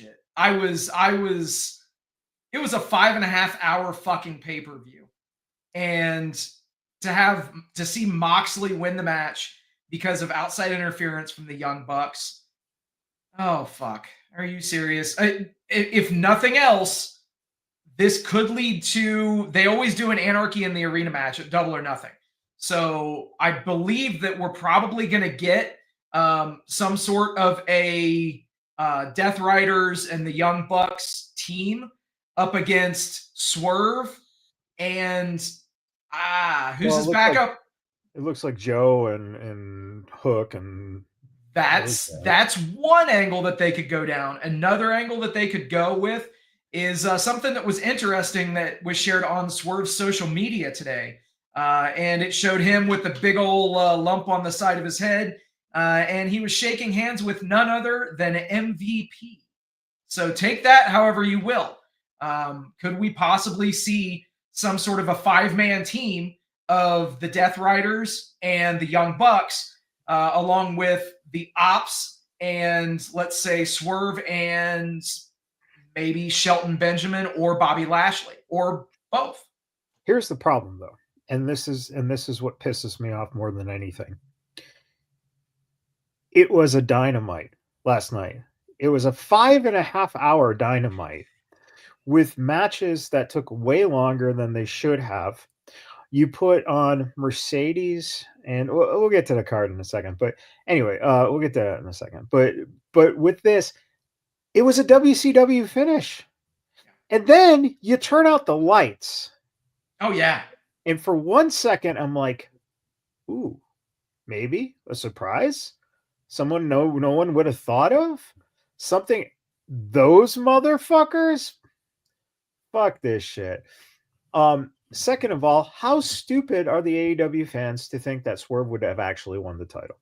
shit. It was a 5.5 hour fucking pay-per-view. And to see Moxley win the match because of outside interference from the Young Bucks. Oh, fuck. Are you serious? If nothing else, this could lead to, they always do an Anarchy in the Arena match at Double or Nothing. So I believe that we're probably going to get some sort of a Death Riders and the Young Bucks team up against Swerve and who's his backup? It looks like Joe and Hook, and that's one angle that they could go down. Another angle that they could go with is something that was interesting that was shared on Swerve's social media today. And it showed him with a big old lump on the side of his head. And he was shaking hands with none other than MVP. So take that however you will. Could we possibly see some sort of a 5-man team of the Death Riders and the Young Bucks, along with the Ops and, let's say, Swerve and maybe Shelton Benjamin or Bobby Lashley, or both? Here's the problem, though, and this is what pisses me off more than anything. It was a Dynamite last night. It was a 5.5 hour Dynamite with matches that took way longer than they should have. You put on Mercedes, and we'll get to the card in a second. But anyway, we'll get to that in a second. But with this, it was a WCW finish. And then you turn out the lights. Oh, yeah. And for 1 second, I'm like, ooh, maybe a surprise? Someone no one would have thought of? Something, those motherfuckers? Fuck this shit. Second of all, how stupid are the AEW fans to think that Swerve would have actually won the title?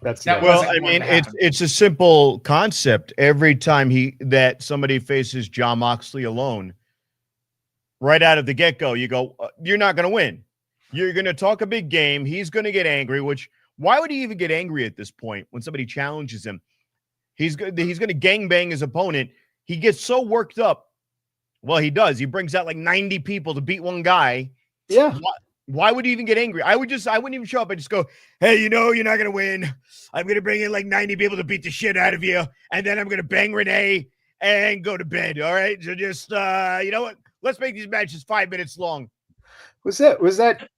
It's a simple concept. Every time that somebody faces Jon Moxley alone, right out of the get-go, you go, you're not going to win. You're going to talk a big game. He's going to get angry, which, why would he even get angry at this point when somebody challenges him? He's going to gangbang his opponent. He gets so worked up. Well, he does. He brings out like 90 people to beat one guy. Yeah. Why would he even get angry? I wouldn't even show up. I just go, hey, you're not going to win. I'm going to bring in like 90 people to beat the shit out of you. And then I'm going to bang Renee and go to bed. All right. So just, you know what? Let's make these matches 5 minutes long. Was that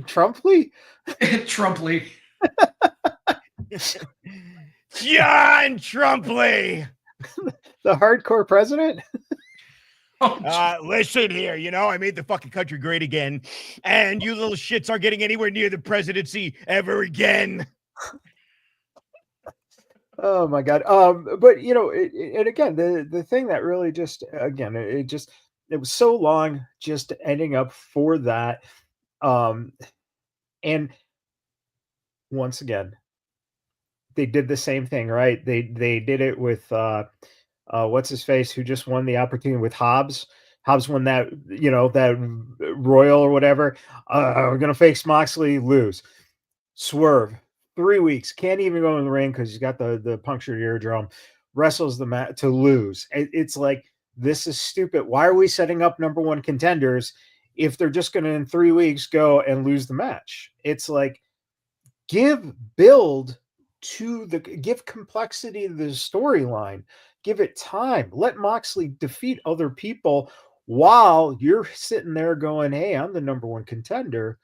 Trumply? Trumply. John Trumply. The hardcore president? Listen here, I made the fucking country great again, and you little shits aren't getting anywhere near the presidency ever again. Oh my God. But and again, the thing that really just, again, it was so long just ending up for that. And once again, they did the same thing, right? They did it with, what's his face, who just won the opportunity with Hobbs. Hobbs won that, that Royal or whatever. We're going to face Moxley, lose. Swerve, 3 weeks, can't even go in the ring because he's got the punctured eardrum. Wrestles the mat to lose. It's like, this is stupid. Why are we setting up number one contenders if they're just going to, in 3 weeks, go and lose the match? It's like, give complexity to the storyline. Give it time. Let Moxley defeat other people while you're sitting there going, hey, I'm the number one contender,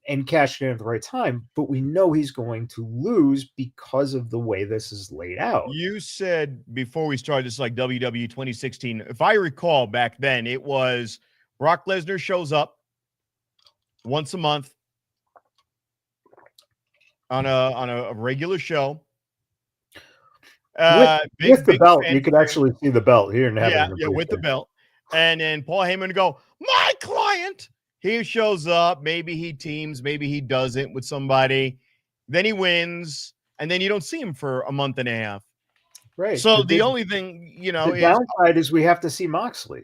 and cash in at the right time. But we know he's going to lose because of the way this is laid out. You said before we started, this like WWE 2016. If I recall back then, it was Brock Lesnar shows up once a month on a regular show. With the belt, you could actually see the belt here. With the belt. And then Paul Heyman would go, my client. He shows up. Maybe he teams. Maybe he doesn't with somebody. Then he wins. And then you don't see him for a month and a half. Right. So the only thing, the downside is we have to see Moxley.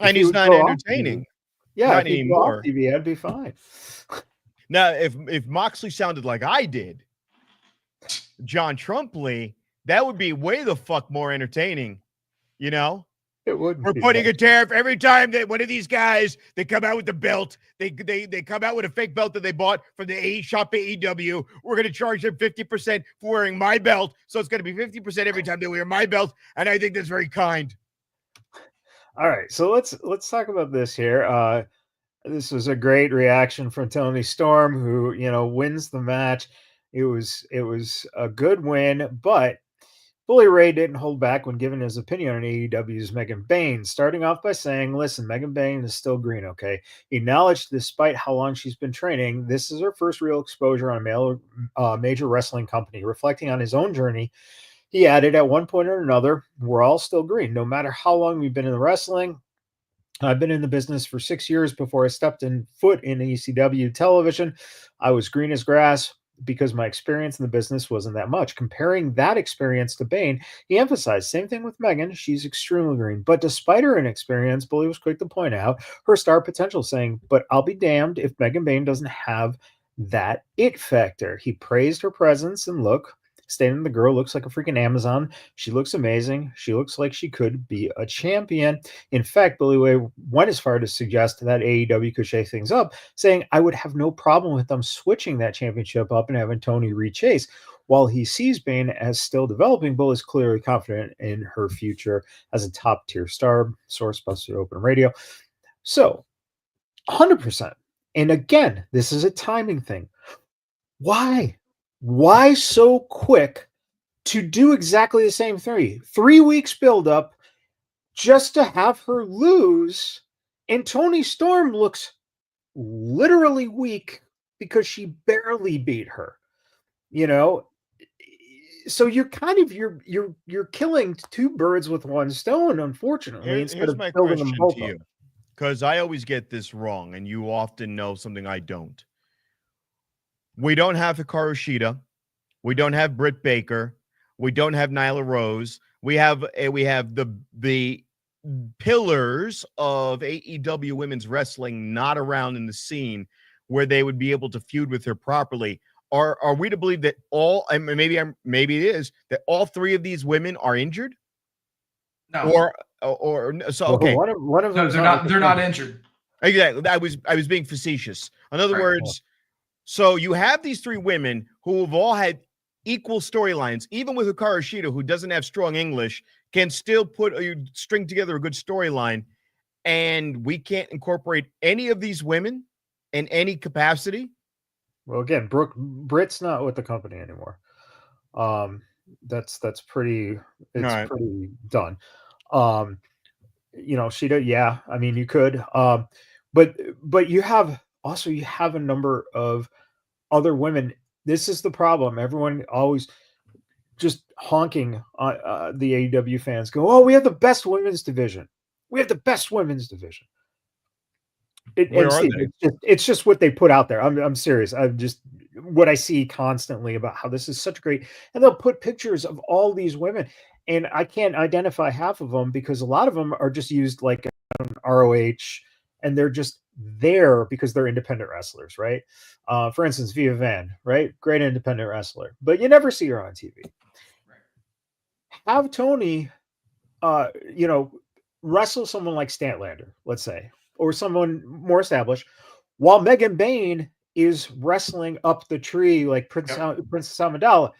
And he's not entertaining. Yeah, not anymore. TV, that'd be fine. Now, if Moxley sounded like I did, John Trumpley, that would be way the fuck more entertaining, you know? It would. We're putting a tariff every time that one of these guys, they come out with the belt, they come out with a fake belt that they bought from the shop AEW. We're going to charge them 50% for wearing my belt. So it's going to be 50% every time they wear my belt. And I think that's very kind. All right. So let's talk about this here. This was a great reaction from Tony Storm, who, wins the match. It was a good win, but Bully Ray didn't hold back when giving his opinion on AEW's Megan Bayne, starting off by saying, listen, Megan Bayne is still green, okay? He acknowledged despite how long she's been training, this is her first real exposure on a major wrestling company. Reflecting on his own journey, he added, at one point or another, we're all still green. No matter how long we've been in the wrestling, I've been in the business for 6 years before I stepped foot in ECW television. I was green as grass, because my experience in the business wasn't that much. Comparing that experience to Bayne, he emphasized, same thing with Megan, she's extremely green. But despite her inexperience, Bully was quick to point out her star potential, saying, but I'll be damned if Megan Bayne doesn't have that it factor. He praised her presence and look, stating the girl looks like a freaking Amazon. She looks amazing. She looks like she could be a champion. In fact, Bully Ray went as far to suggest that AEW could shake things up, saying, I would have no problem with them switching that championship up and having Tony rechase. While he sees Bayne as still developing, Bull is clearly confident in her future as a top-tier star. Source busted open radio. So, 100%. And again, this is a timing thing. Why? Why so quick to do exactly the same thing? 3 weeks build up just to have her lose, and Tony Storm looks literally weak because she barely beat her. So you're kind of you're killing two birds with one stone, unfortunately. Here's my question to you, because I always get this wrong, and you often know something I don't. We don't have Hikaru Shida. We don't have Britt Baker. We don't have Nyla Rose. We have the pillars of AEW women's wrestling not around in the scene where they would be able to feud with her properly. Are we to believe that maybe it is that all three of these women are injured? No. Okay. One of them. No, they're not injured. Exactly. I was being facetious. In other words. So you have these three women who have all had equal storylines, even with Hikaru Shida, who doesn't have strong English, can still string together a good storyline, and we can't incorporate any of these women in any capacity. Well, again, Britt's not with the company anymore. That's pretty. It's pretty done. Shida, yeah. I mean, you could. But you have a number of other women. This is the problem. Everyone always just honking the AEW fans go, oh, we have the best women's division. We have the best women's division. It's just what they put out there. I'm serious. I'm just what I see constantly about how this is such great. And they'll put pictures of all these women. And I can't identify half of them because a lot of them are just used like ROH, and they're just there because they're independent wrestlers, right? For instance, Viva Van, right? Great independent wrestler, but you never see her on TV. Right. Have Tony, wrestle someone like Statlander, let's say, or someone more established, while Megan Bayne is wrestling up the tree like Princess Amidala.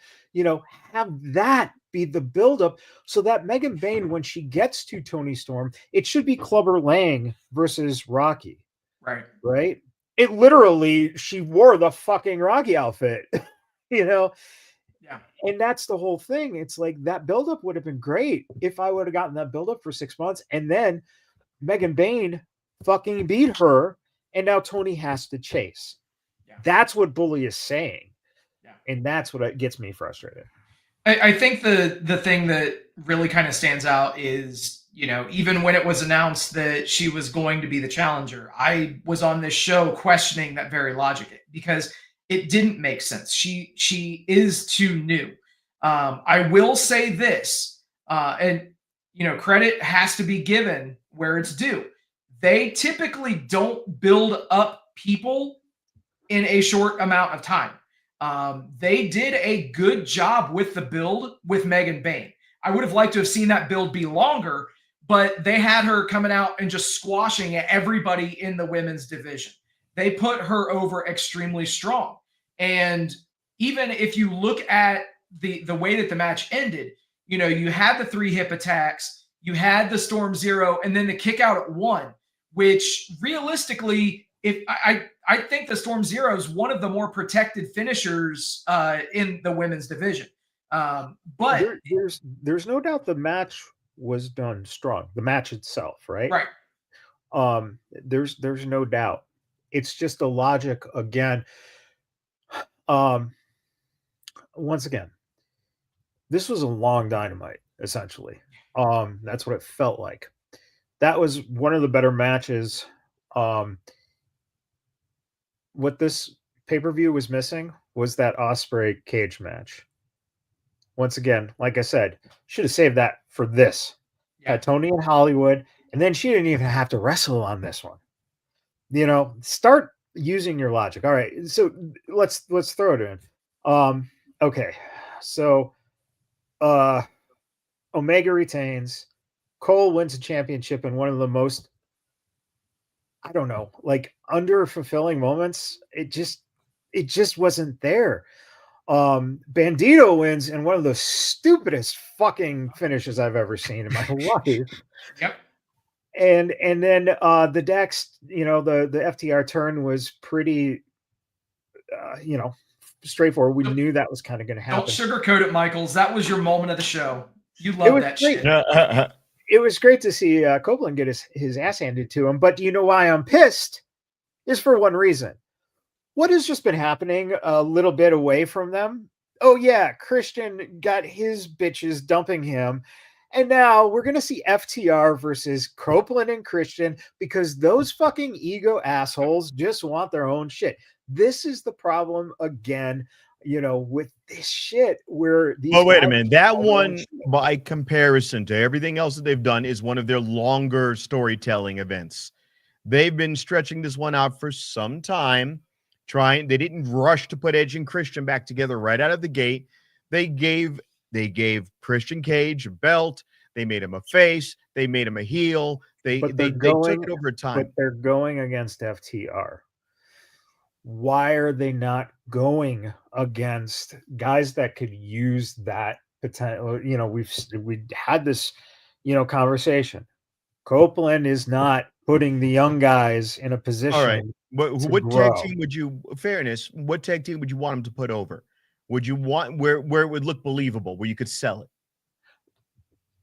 Have that be the buildup so that Megan Bayne, when she gets to Tony Storm, it should be Clubber Lang versus Rocky. Right. It literally, she wore the fucking Rocky outfit, Yeah. And that's the whole thing. It's like that buildup would have been great if I would have gotten that buildup for 6 months, and then Megan Bayne fucking beat her, and now Tony has to chase. Yeah. That's what Bully is saying. Yeah. And that's what gets me frustrated. I think the thing that really kind of stands out is, even when it was announced that she was going to be the challenger, I was on this show questioning that very logic because it didn't make sense. She is too new. I will say this, and credit has to be given where it's due. They typically don't build up people in a short amount of time. They did a good job with the build with Megan Bayne. I would have liked to have seen that build be longer, but they had her coming out and just squashing everybody in the women's division. They put her over extremely strong. And even if you look at the way that the match ended, you had the 3 hip attacks, you had the Storm Zero, and then the kick out at 1, which realistically, if I think the Storm Zero is one of the more protected finishers in the women's division. But there's no doubt the match was done strong. The match itself, right? Right. There's no doubt. It's just a logic again. Once again, this was a long Dynamite, essentially. That's what it felt like. That was one of the better matches. What this pay-per-view was missing was that Ospreay cage match. Once again, like I said, should have saved that for this. Yeah. Had Tony in Hollywood, and then she didn't even have to wrestle on this one. Start using your logic. All right, so let's throw it in. Okay, so Omega retains. Cole wins a championship in one of the most, I don't know, like under-fulfilling moments. It just wasn't there. Bandito wins in one of the stupidest fucking finishes I've ever seen in my life. Yep. And then the Dex, the FTR turn was pretty, straightforward. We knew that was kind of going to happen. Don't sugarcoat it, Michaels. That was your moment of the show. You love that great. shit. It was great to see Copeland get his ass handed to him. But do you know why I'm pissed? Is for one reason. What has just been happening a little bit away from them? Oh, yeah, Christian got his bitches dumping him. And now we're going to see FTR versus Copeland and Christian because those fucking ego assholes just want their own shit. This is the problem again, with this shit where these. Oh, wait a minute. That one, by comparison to everything else that they've done, is one of their longer storytelling events. They've been stretching this one out for some time. They didn't rush to put Edge and Christian back together right out of the gate. They gave Christian Cage a belt. They made him a face. They made him a heel. They took it over time. But they're going against FTR. Why are they not going against guys that could use that potential? We had this, conversation. Copeland is not putting the young guys in a position. All right. What tag team would you, fairness, what tag team would you want him to put over? Would you want where it would look believable, where you could sell it?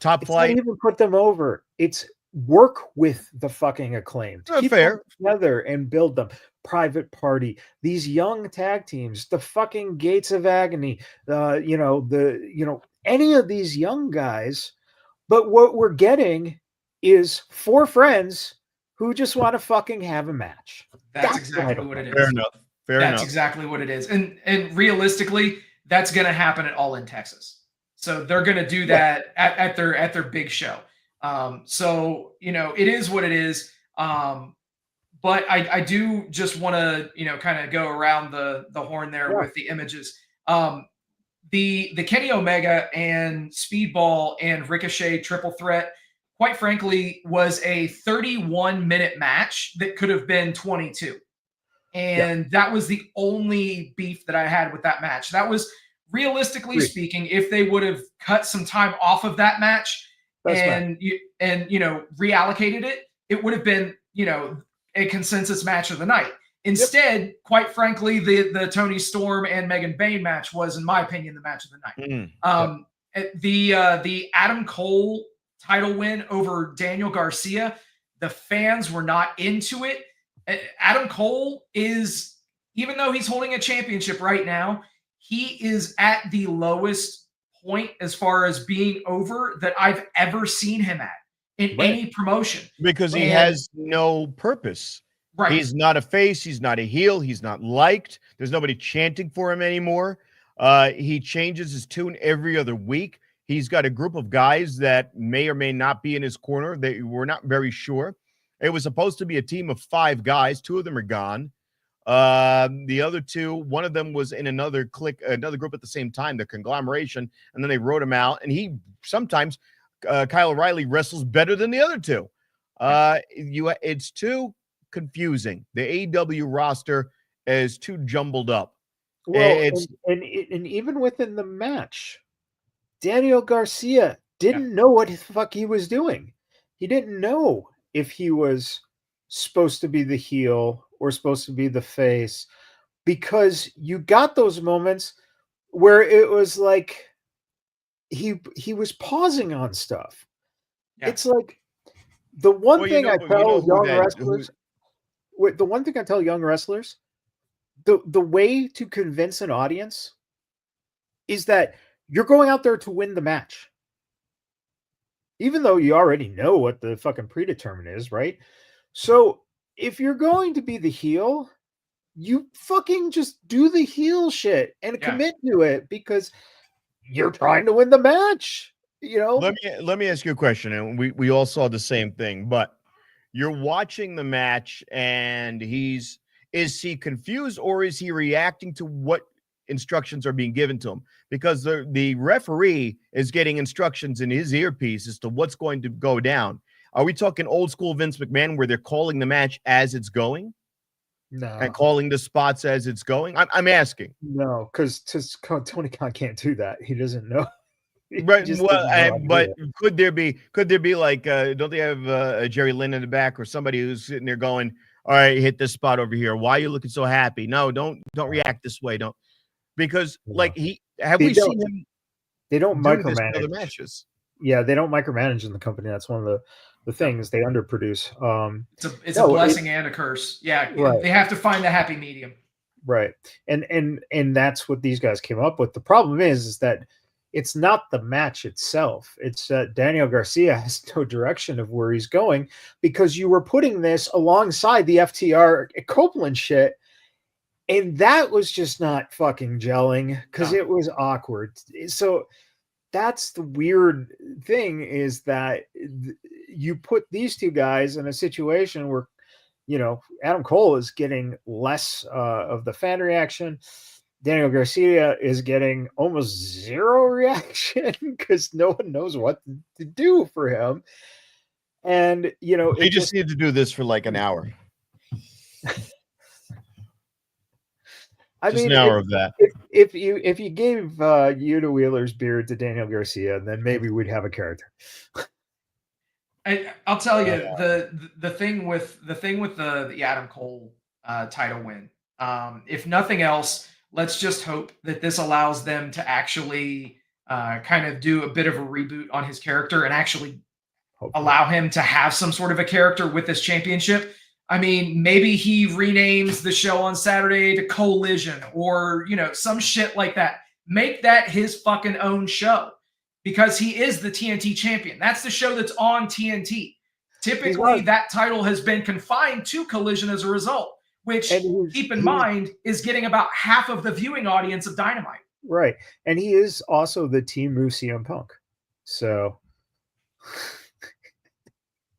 Top Flight? Not even put them over. It's work with the fucking Acclaimed. Keep them together and build them. Private Party. These young tag teams, the fucking Gates of Agony, any of these young guys. But what we're getting is 4 friends who just want to fucking have a match. That's exactly what it is. Fair enough. That's exactly what it is. And realistically, that's going to happen at All in Texas. So they're going to do that at their big show. So, it is what it is. But I do just want to, kind of go around the horn there with the images. The Kenny Omega and Speedball and Ricochet triple threat, quite frankly, was a 31-minute match that could have been 22. And that was the only beef that I had with that match. That was, realistically speaking, if they would have cut some time off of that match and reallocated it, it would have been, a consensus match of the night. Instead, quite frankly, the Tony Storm and Megan Bayne match was, in my opinion, the match of the night. The Adam Cole title win over Daniel Garcia, the fans were not into it. Adam Cole is, even though he's holding a championship right now, he is at the lowest point as far as being over that I've ever seen him at in any promotion. Because he has no purpose. Right. He's not a face. He's not a heel. He's not liked. There's nobody chanting for him anymore. He changes his tune every other week. He's got a group of guys that may or may not be in his corner. We're not very sure. It was supposed to be a team of 5 guys. 2 of them are gone. The other two, one of them was in another group at the same time, the conglomeration, and then they wrote him out. And he sometimes, Kyle O'Reilly wrestles better than the other two. It's too confusing. The AEW roster is too jumbled up. Well, and even within the match, Daniel Garcia didn't know what the fuck he was doing. He didn't know if he was supposed to be the heel or supposed to be the face, because you got those moments where it was like he was pausing on stuff. Yeah. It's like the one thing I tell young wrestlers, the way to convince an audience is that you're going out there to win the match. Even though you already know what the fucking predetermined is, right? So if you're going to be the heel, you fucking just do the heel shit and commit to it, because you're trying to win the match. You know. Let me ask you a question, and we all saw the same thing, but you're watching the match, and is he confused, or is he reacting to what instructions are being given to him? Because the referee is getting instructions in his earpiece as to what's going to go down. Are we talking old school Vince McMahon where they're calling the match as it's going? No. And calling the spots as it's going? I'm asking. No, because Tony Khan can't do that. He doesn't know. Right. Well, but could there be like, don't they have Jerry Lynn in the back or somebody who's sitting there going, all right, hit this spot over here. Why are you looking so happy? No, don't react this way. Don't. Because like we seen him? They don't micromanage other matches. Yeah, they don't micromanage in the company. That's one of the things they underproduce. It's a blessing and a curse. Yeah, right. They have to find the happy medium. Right, and that's what these guys came up with. The problem is that it's not the match itself. It's Daniel Garcia has no direction of where he's going, because you were putting this alongside the FTR Copeland shit. And that was just not fucking gelling, because it was awkward. So that's the weird thing, is that you put these two guys in a situation where, Adam Cole is getting less of the fan reaction. Daniel Garcia is getting almost zero reaction, because no one knows what to do for him. And, he just needs to do this for like an hour. I mean, an hour of that. If you gave Yuta Wheeler's beard to Daniel Garcia, then maybe we'd have a character. I'll tell you the thing with the Adam Cole title win. If nothing else, let's just hope that this allows them to actually kind of do a bit of a reboot on his character and actually allow him to have some sort of a character with this championship. I mean, maybe he renames the show on Saturday to Collision, or, some shit like that. Make that his fucking own show, because he is the TNT champion. That's the show that's on TNT. Typically, that title has been confined to Collision as a result, which, keep in mind, is getting about half of the viewing audience of Dynamite. Right. And he is also the team move CM Punk. So,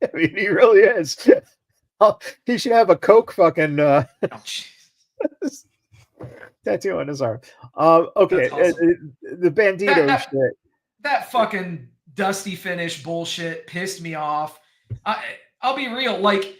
I mean, he really is. He should have a Coke fucking tattoo on his arm. Okay, awesome. The Bandito shit. That fucking dusty finish bullshit pissed me off. I'll be real. Like,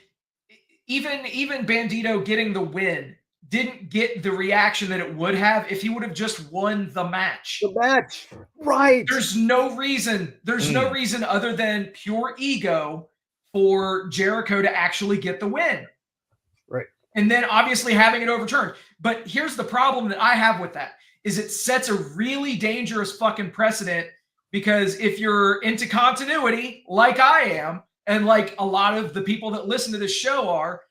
even Bandito getting the win didn't get the reaction that it would have if he would have just won the match. The match, right? There's no reason. There's no reason other than pure ego for Jericho to actually get the win. Right. And then obviously having it overturned. But here's the problem that I have with that, is it sets a really dangerous fucking precedent, because if you're into continuity, like I am, and like a lot of the people that listen to this show are,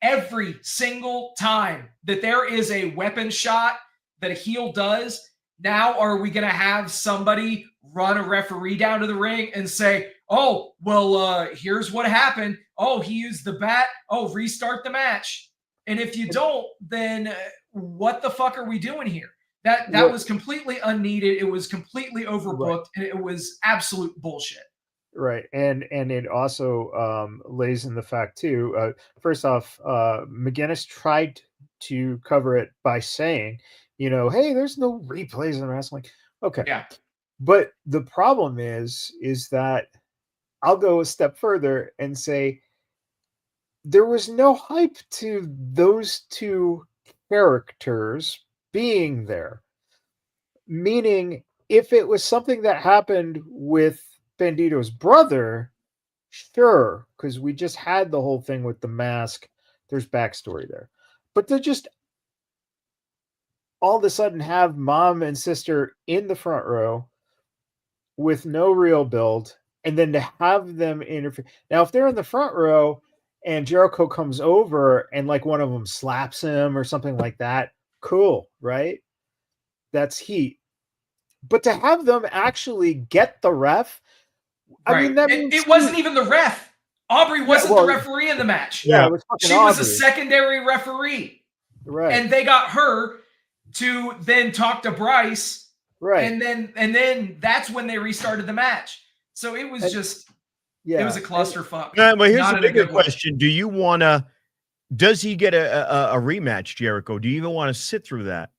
every single time that there is a weapon shot that a heel does, now are we going to have somebody run a referee down to the ring and say, oh, well, here's what happened. Oh, he used the bat. Oh, restart the match. And if you don't, then what the fuck are we doing here? That was completely unneeded. It was completely overbooked, and it was absolute bullshit. Right, and it also lays in the fact too. First off, McGinnis tried to cover it by saying, hey, there's no replays in wrestling. Okay, Yeah. but the problem is that I'll go a step further and say there was no hype to those two characters being there. Meaning, if it was something that happened with Bandito's brother, sure, because we just had the whole thing with the mask. There's backstory there. But to just all of a sudden have mom and sister in the front row with no real build, and then to have them interfere. Now, if they're in the front row and Jericho comes over and like one of them slaps him or something like that, cool, right? That's heat. But to have them actually get the ref, I mean, that means it wasn't even the ref. Aubrey wasn't the referee in the match. Yeah, it was fucking she Aubrey. was a secondary referee. Right. And they got her to then talk to Bryce. Right. And then that's when they restarted the match. So it was it was a clusterfuck. But here's the bigger question. Do you want to, does he get a rematch, Jericho? Do you even want to sit through that?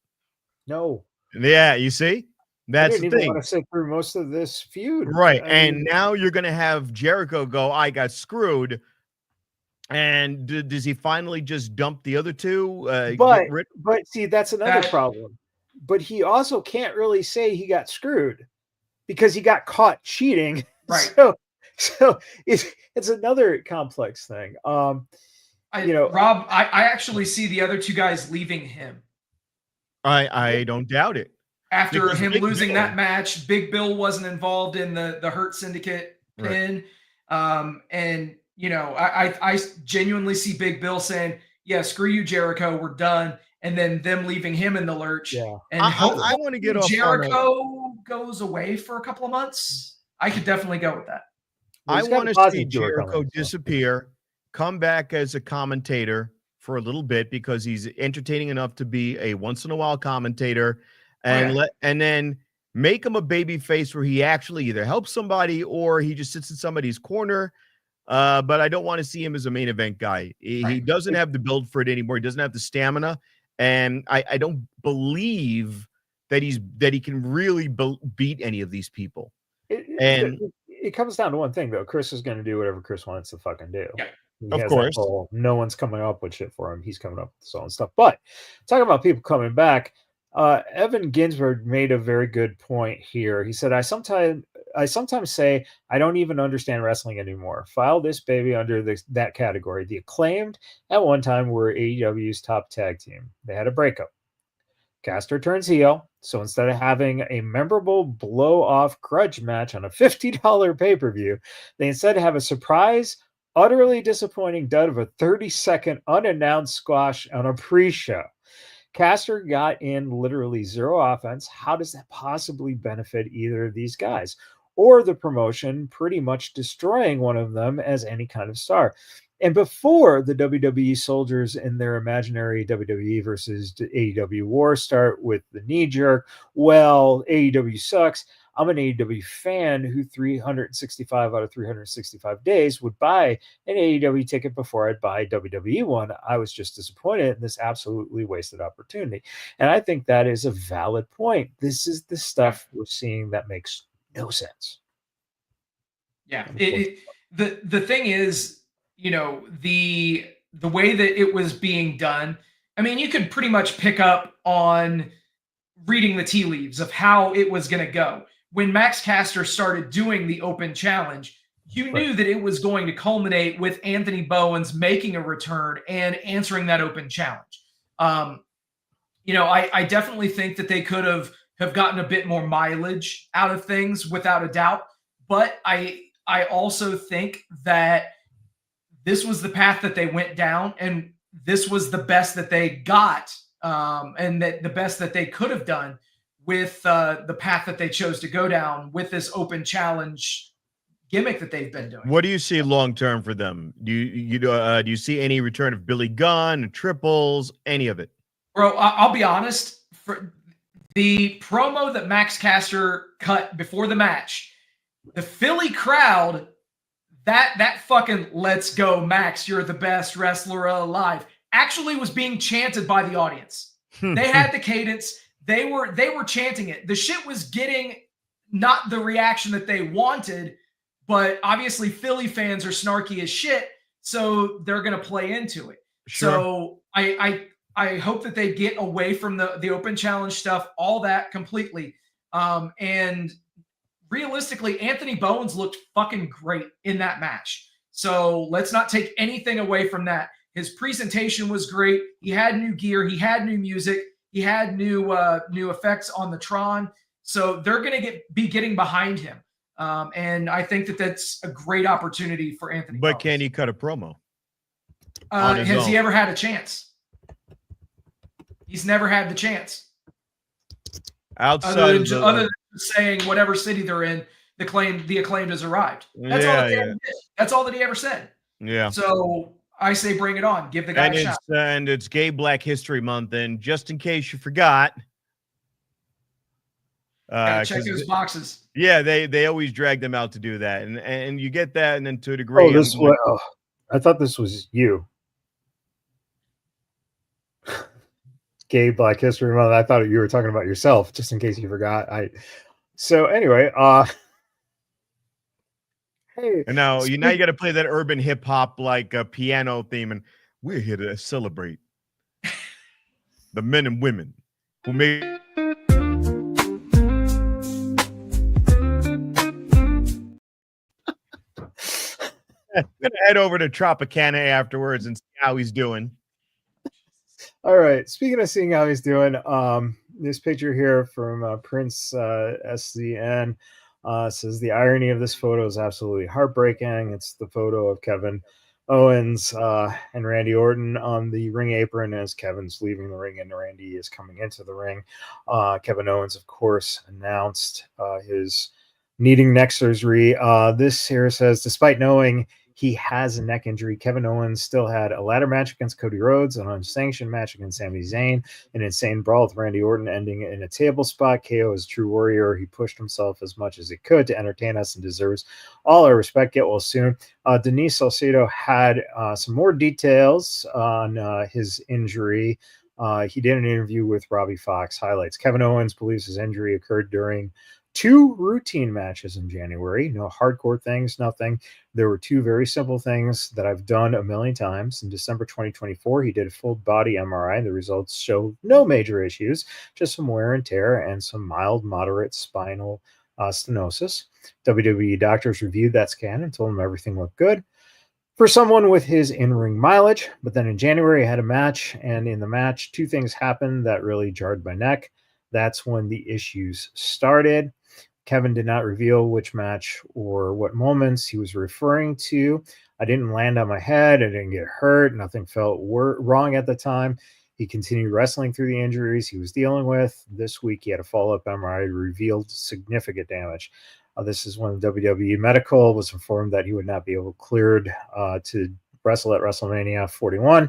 No. Yeah, you see? That's the thing. Want to sit through most of this feud. Right. And now you're going to have Jericho go, I got screwed. And does he finally just dump the other two? But see, that's another problem. But he also can't really say he got screwed because he got caught cheating. Right. So it's another complex thing. Rob, I actually see the other two guys leaving him. I don't doubt it. After him losing that match, Big Bill wasn't involved in the Hurt Syndicate pin. And, I genuinely see Big Bill saying, yeah, screw you, Jericho, we're done. And then them leaving him in the lurch. Yeah. And I want to get off Jericho goes away for a couple of months. I could definitely go with that. I want to see Jericho disappear, come back as a commentator for a little bit because he's entertaining enough to be a once in a while commentator. And and then make him a baby face where he actually either helps somebody or he just sits in somebody's corner. But I don't want to see him as a main event guy. He doesn't have the build for it anymore. He doesn't have the stamina. And I don't believe that he can really beat any of these people. It comes down to one thing, though. Chris is going to do whatever Chris wants to fucking do. Yeah. Of course. No one's coming up with shit for him. He's coming up with his own stuff. But talking about people coming back, Evan Ginsberg made a very good point here. He said, I sometimes say I don't even understand wrestling anymore. File this baby under that category. The Acclaimed at one time were AEW's top tag team. They had a breakup. Caster turns heel, so instead of having a memorable blow-off grudge match on a $50 pay-per-view, they instead have a surprise, utterly disappointing dud of a 30-second unannounced squash on a pre-show. Caster got in literally zero offense. How does that possibly benefit either of these guys? Or the promotion pretty much destroying one of them as any kind of star. And before the WWE soldiers in their imaginary WWE versus AEW war start with the knee jerk, well, AEW sucks. I'm an AEW fan who 365 out of 365 days would buy an AEW ticket before I'd buy a WWE one. I was just disappointed in this absolutely wasted opportunity. And I think that is a valid point. This is the stuff we're seeing that makes no sense. Yeah. The thing is, the way that it was being done, I mean, you could pretty much pick up on reading the tea leaves of how it was going to go. When Max Caster started doing the open challenge, you knew that it was going to culminate with Anthony Bowens making a return and answering that open challenge. I definitely think that they could have gotten a bit more mileage out of things without a doubt. But I also think that this was the path that they went down, and this was the best that they got, and that the best that they could have done with the path that they chose to go down with this open challenge gimmick that they've been doing. What do you see long term for them? Do you see any return of Billy Gunn, triples, any of it? Bro, I'll be honest. For the promo that Max Caster cut before the match The Philly crowd, that fucking "Let's go, Max, you're the best wrestler alive" actually was being chanted by the audience. They had the cadence. They were chanting it. The shit was getting not the reaction that they wanted, but obviously Philly fans are snarky as shit, so they're gonna play into it. Sure. So I hope that they get away from the open challenge stuff, all that completely. And realistically, Anthony Bowens looked fucking great in that match. So let's not take anything away from that. His presentation was great. He had new gear. He had new music. He had new effects on the Tron. So they're going to be getting behind him. And I think that that's a great opportunity for Anthony But Bowens. can he cut a promo? Has he ever had a chance? He's never had the chance. Outside other than saying whatever city they're in, the acclaimed has arrived. That's all that they ever did. That's all that he ever said. Yeah. So I say bring it on. Give the guy a shot. And it's Gay Black History Month, and just in case you forgot, check those boxes. Yeah, they always drag them out to do that, and you get that, and then to a degree. I thought this was you. Gay Black History Month. I thought you were talking about yourself, just in case you forgot. So anyway, hey, and now you got to play that urban hip hop like a piano theme, and we're here to celebrate the men and women who made. I'm gonna head over to Tropicana afterwards and see how he's doing. All right. Speaking of seeing how he's doing, this picture here from Prince SZN says the irony of this photo is absolutely heartbreaking. It's the photo of Kevin Owens and Randy Orton on the ring apron as Kevin's leaving the ring and Randy is coming into the ring. Kevin Owens, of course, announced his needing neck surgery. This here says, despite knowing he has a neck injury, Kevin Owens still had a ladder match against Cody Rhodes, an unsanctioned match against Sami Zayn, an insane brawl with Randy Orton ending in a table spot. KO is a true warrior. He pushed himself as much as he could to entertain us and deserves all our respect. Get well soon. Denise Salcedo had some more details on his injury. He did an interview with Robbie Fox. Highlights. Kevin Owens believes his injury occurred during 2 routine matches in January. No hardcore things, nothing. There were 2 very simple things that I've done a million times. In December 2024, he did a full body MRI. The results show no major issues, just some wear and tear and some mild, moderate spinal stenosis. WWE doctors reviewed that scan and told him everything looked good for someone with his in-ring mileage. But then in January, I had a match, and in the match, 2 things happened that really jarred my neck. That's when the issues started. Kevin did not reveal which match or what moments he was referring to. I didn't land on my head. I didn't get hurt. Nothing felt wrong at the time. He continued wrestling through the injuries he was dealing with. This week, he had a follow-up MRI revealed significant damage. This is when WWE Medical was informed that he would not be able cleared to wrestle at WrestleMania 41.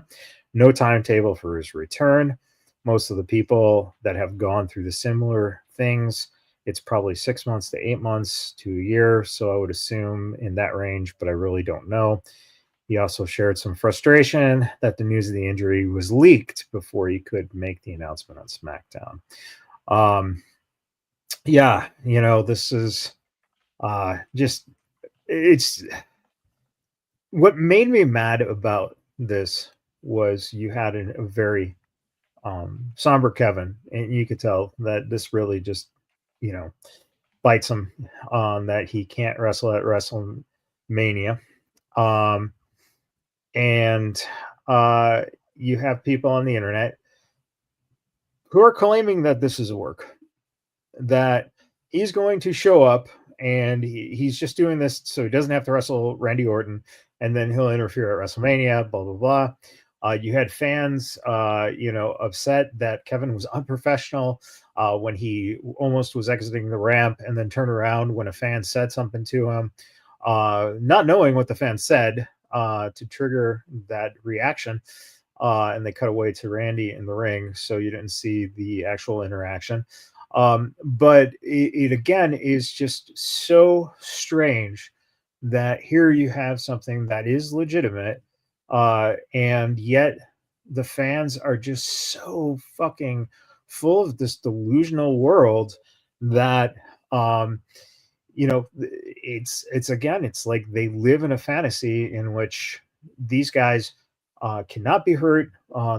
No timetable for his return. Most of the people that have gone through the similar things, it's probably 6 months to 8 months to a year. So I would assume in that range, but I really don't know. He also shared some frustration that the news of the injury was leaked before he could make the announcement on SmackDown. Yeah, this is it's what made me mad about this was you had a very somber Kevin, and you could tell that this really just bites him that he can't wrestle at WrestleMania. And you have people on the internet who are claiming that this is a work, that he's going to show up and he's just doing this so he doesn't have to wrestle Randy Orton, and then he'll interfere at WrestleMania, blah, blah, blah. You had fans, upset that Kevin was unprofessional when he almost was exiting the ramp and then turned around when a fan said something to him, not knowing what the fan said to trigger that reaction. And they cut away to Randy in the ring, so you didn't see the actual interaction. But it again is just so strange that here you have something that is legitimate, and yet the fans are just so fucking full of this delusional world that it's again, it's like they live in a fantasy in which these guys cannot be hurt,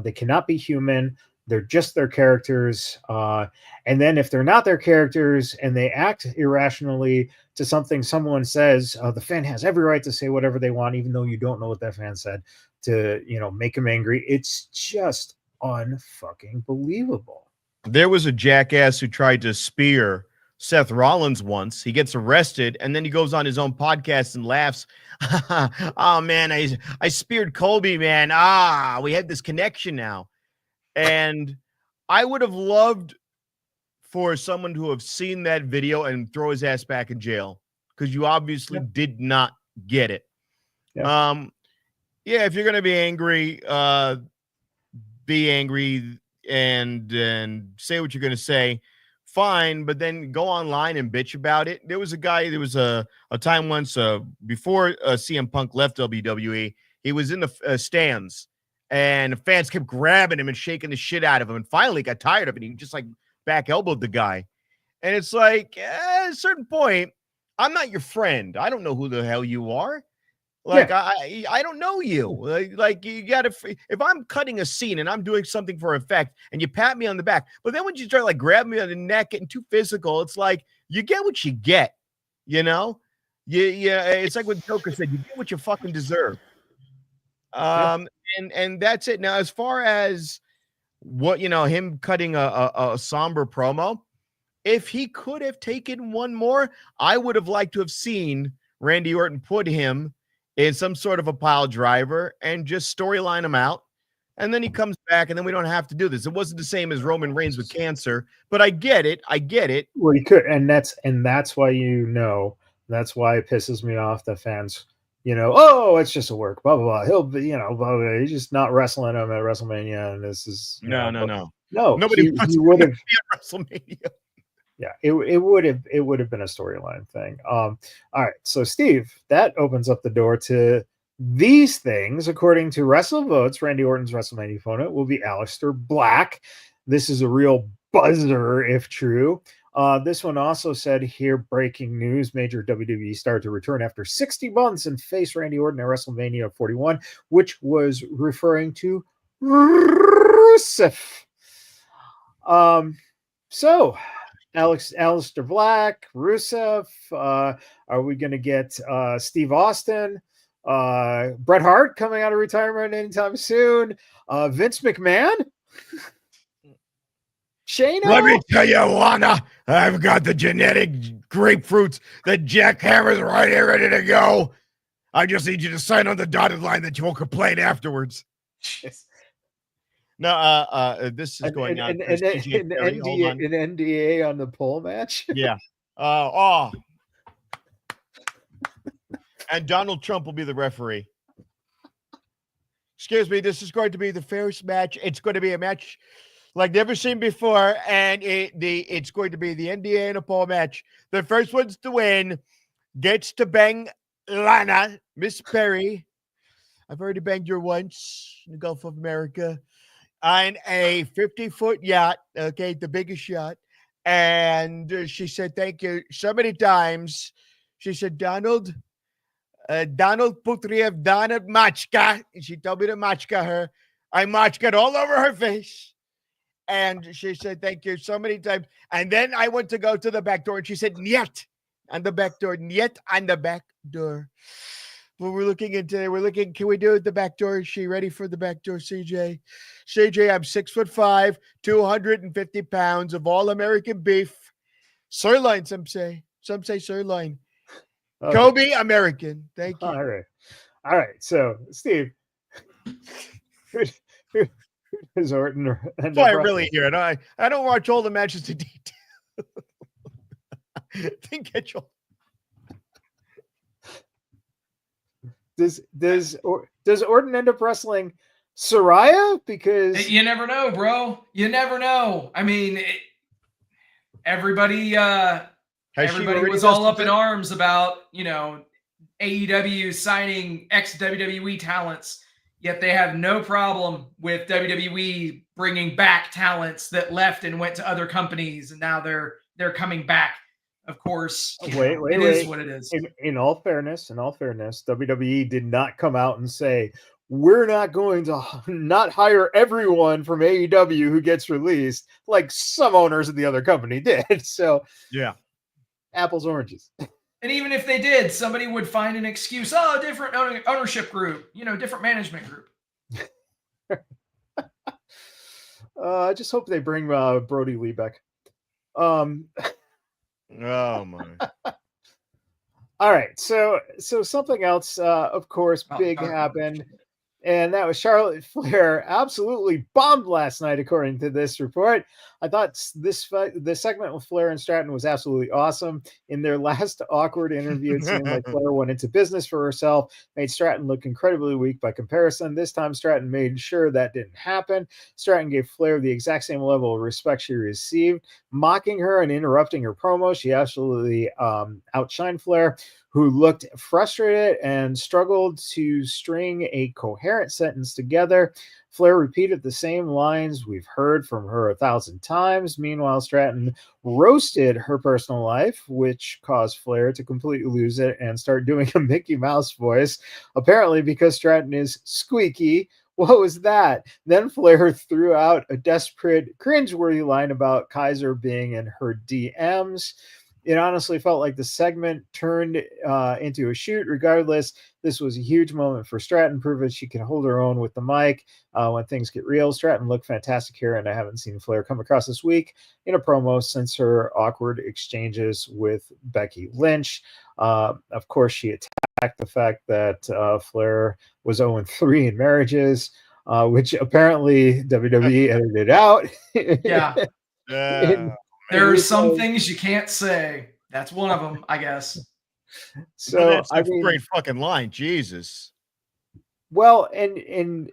they cannot be human, they're just their characters, and then if they're not their characters and they act irrationally to something someone says, the fan has every right to say whatever they want, even though you don't know what that fan said, to make them angry. It's just unfucking believable. There was a jackass who tried to spear Seth Rollins once. He gets arrested, and then he goes on his own podcast and laughs. Oh man, I speared Colby, man. We had this connection now. And I would have loved for someone to have seen that video and throw his ass back in jail, because you obviously did not get it. Yeah, if you're gonna be angry and say what you're gonna say, fine, but then go online and bitch about it. There was a time once before CM Punk left WWE, he was in the stands, and the fans kept grabbing him and shaking the shit out of him, and finally got tired of it. He just like back elbowed the guy. And it's like, at a certain point, I'm not your friend. I don't know who the hell you are. Like, I don't know you. Like you gotta, if I'm cutting a scene and I'm doing something for effect and you pat me on the back, but then when you start like grabbing me on the neck, getting too physical, it's like, you get what you get, it's like what Joker said, you get what you fucking deserve. And that's it. Now, as far as what, him cutting a somber promo, if he could have taken one more, I would have liked to have seen Randy Orton put him in some sort of a pile driver and just storyline him out. And then he comes back, and then we don't have to do this. It wasn't the same as Roman Reigns with cancer, but I get it. Well, he could, and that's why that's why it pisses me off that fans, it's just a work, blah blah blah. He'll be, blah, blah. He's just not wrestling him at WrestleMania, and this is no. Nobody would have at WrestleMania. Yeah, it would have been a storyline thing. All right, so Steve, that opens up the door to these things. According to WrestleVotes, Randy Orton's WrestleMania opponent will be Aleister Black. This is a real buzzer, if true. This one also said here, breaking news, major WWE star to return after 60 months and face Randy Orton at WrestleMania 41, which was referring to Rusev. So Aleister Black, Rusev, are we going to get Steve Austin, Bret Hart coming out of retirement anytime soon, Vince McMahon, Shane? Let me tell you, Lana, I've got the genetic grapefruits, the jackhammers right here ready to go. I just need you to sign on the dotted line that you won't complain afterwards. No, this is going on. An NDA on the pole match? Yeah. And Donald Trump will be the referee. Excuse me, this is going to be the first match. It's going to be a match like never seen before, and it's going to be the NDA and a pole match. The first one's to win gets to bang Lana, Miss Perry. I've already banged her once in the Gulf of America on a 50-foot yacht, okay, the biggest yacht. And she said, thank you so many times. She said, Donald Putriev, Donald Machka. And she told me to Machka her. I Machka'd all over her face. And she said, thank you so many times. And then I went to go to the back door, and she said, Niet on the back door, Niet on the back door. Well, we're looking into it. Can we do it the back door? Is she ready for the back door, CJ? CJ, I'm 6'5", 250 pounds of all American beef. Sirloin, some say sirloin. Okay. Kobe, American. Thank you. All right. So, Steve, who is Orton? That's why I really hear it. I don't watch all the matches to detail. Didn't get you. Does Orton end up wrestling Saraya? Because you never know, bro. You never know. I mean, everybody already was all messaged up in it? arms about, AEW signing ex-WWE talents, yet they have no problem with WWE bringing back talents that left and went to other companies, and now they're coming back. Of course, Wait. it is what it is. In all fairness, WWE did not come out and say, we're not going to not hire everyone from AEW who gets released, like some owners of the other company did. So yeah, apples, oranges. And even if they did, somebody would find an excuse. Oh, different ownership group, different management group. I just hope they bring Brody Lee back. Oh my. All right, so something else, of course, big happened, and that was Charlotte Flair absolutely bombed last night, according to this report. I thought this segment with Flair and Stratton was absolutely awesome. In their last awkward interview, it seemed like Flair went into business for herself, made Stratton look incredibly weak by comparison. This time, Stratton made sure that didn't happen. Stratton gave Flair the exact same level of respect she received, mocking her and interrupting her promo. She absolutely outshined Flair, who looked frustrated and struggled to string a coherent sentence together. Flair repeated the same lines we've heard from her 1,000 times. Meanwhile, Stratton roasted her personal life, which caused Flair to completely lose it and start doing a Mickey Mouse voice, apparently because Stratton is squeaky. What was that? Then Flair threw out a desperate, cringeworthy line about Kaiser being in her DMs. It honestly felt like the segment turned into a shoot. Regardless, this was a huge moment for Stratton, proving she can hold her own with the mic when things get real. Stratton looked fantastic here, and I haven't seen Flair come across this weak in a promo since her awkward exchanges with Becky Lynch. Of course, she attacked the fact that Flair was 0-3 in marriages, which apparently WWE edited out. Yeah. There are some things you can't say. That's one of them, I guess. So well, that's a great fucking line, Jesus. Well, and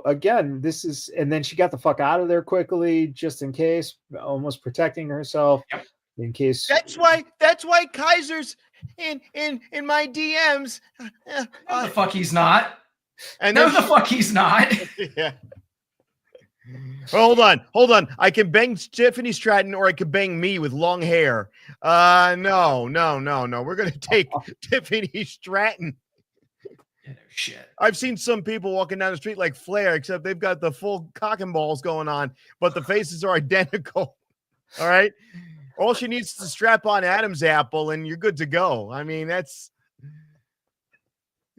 again, this is, and then she got the fuck out of there quickly, just in case, almost protecting herself in case. That's why Kaiser's in my DMs. No, the fuck he's not. And no, the fuck he's not. Yeah. Hold on. I can bang Tiffany Stratton or I can bang me with long hair. No. We're going to take Tiffany Stratton. Yeah, no shit. I've seen some people walking down the street like Flair, except they've got the full cock and balls going on, but the faces are identical. All right. All she needs is to strap on Adam's apple and you're good to go. I mean, that's,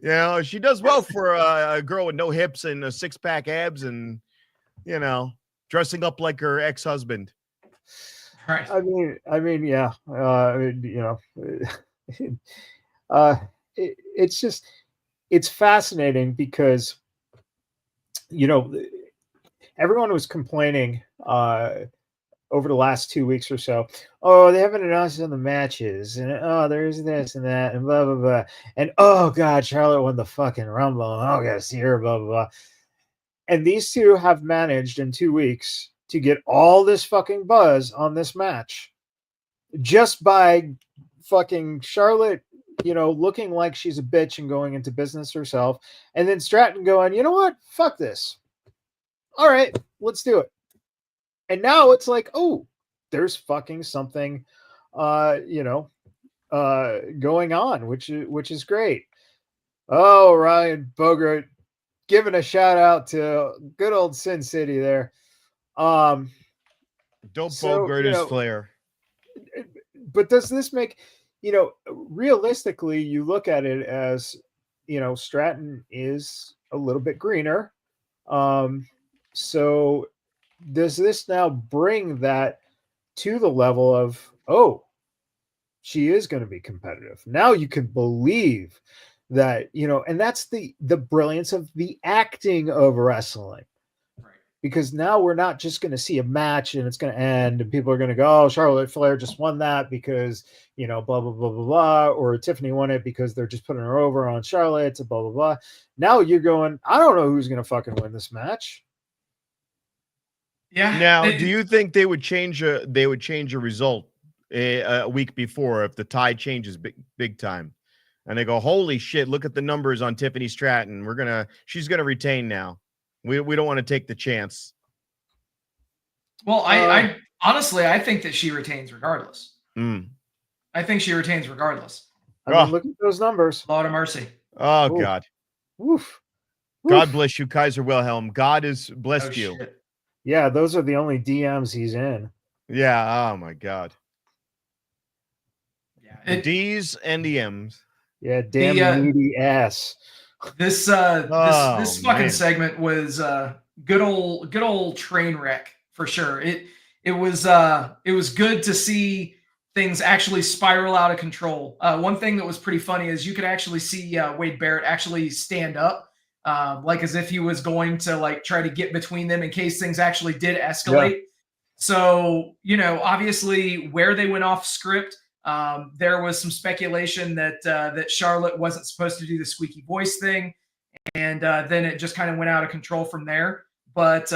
she does well for a girl with no hips and a six-pack abs and, dressing up like her ex-husband. Right. I mean, yeah. It's just, it's fascinating because, everyone was complaining over the last 2 weeks or so. Oh, they haven't announced on the matches, and there's this and that, and blah blah blah. And oh god, Charlotte won the fucking Rumble. And I gotta see her, blah blah blah. And these two have managed in 2 weeks to get all this fucking buzz on this match just by fucking Charlotte, looking like she's a bitch and going into business herself. And then Stratton going, you know what? Fuck this. All right, let's do it. And now it's like, oh, there's fucking something, going on, which is great. Oh, Ryan Bogart. Giving a shout out to good old Sin City there. Don't Bogart his Flair. But does this make, realistically, you look at it as, Stratton is a little bit greener. So does this now bring that to the level of, oh, she is going to be competitive? Now you can believe that, and that's the brilliance of the acting of wrestling. Right. Because now we're not just going to see a match and it's going to end and people are going to go, oh, Charlotte Flair just won that because, blah, blah, blah, blah, blah, or Tiffany won it because they're just putting her over on Charlotte, blah, blah, blah. Now you're going, I don't know who's going to fucking win this match. Yeah. Now, do you think they would change a result a week before if the tide changes big time. And they go, holy shit, look at the numbers on Tiffany Stratton. She's gonna retain now. We don't want to take the chance. Well, I honestly, I think that she retains regardless. I think she retains regardless. I mean, look at those numbers. Lord of mercy. Oh, oof. God. Woof. God bless you, Kaiser Wilhelm. God has blessed you. Shit. Yeah, those are the only DMs he's in. Yeah. Oh, my God. Yeah. The D's and the M's. Yeah, damn meaty ass. This fucking segment was good old train wreck for sure. It was good to see things actually spiral out of control. One thing that was pretty funny is you could actually see Wade Barrett actually stand up, like as if he was going to like try to get between them in case things actually did escalate. Yeah. So, obviously where they went off script, there was some speculation that Charlotte wasn't supposed to do the squeaky voice thing. And then it just kind of went out of control from there. But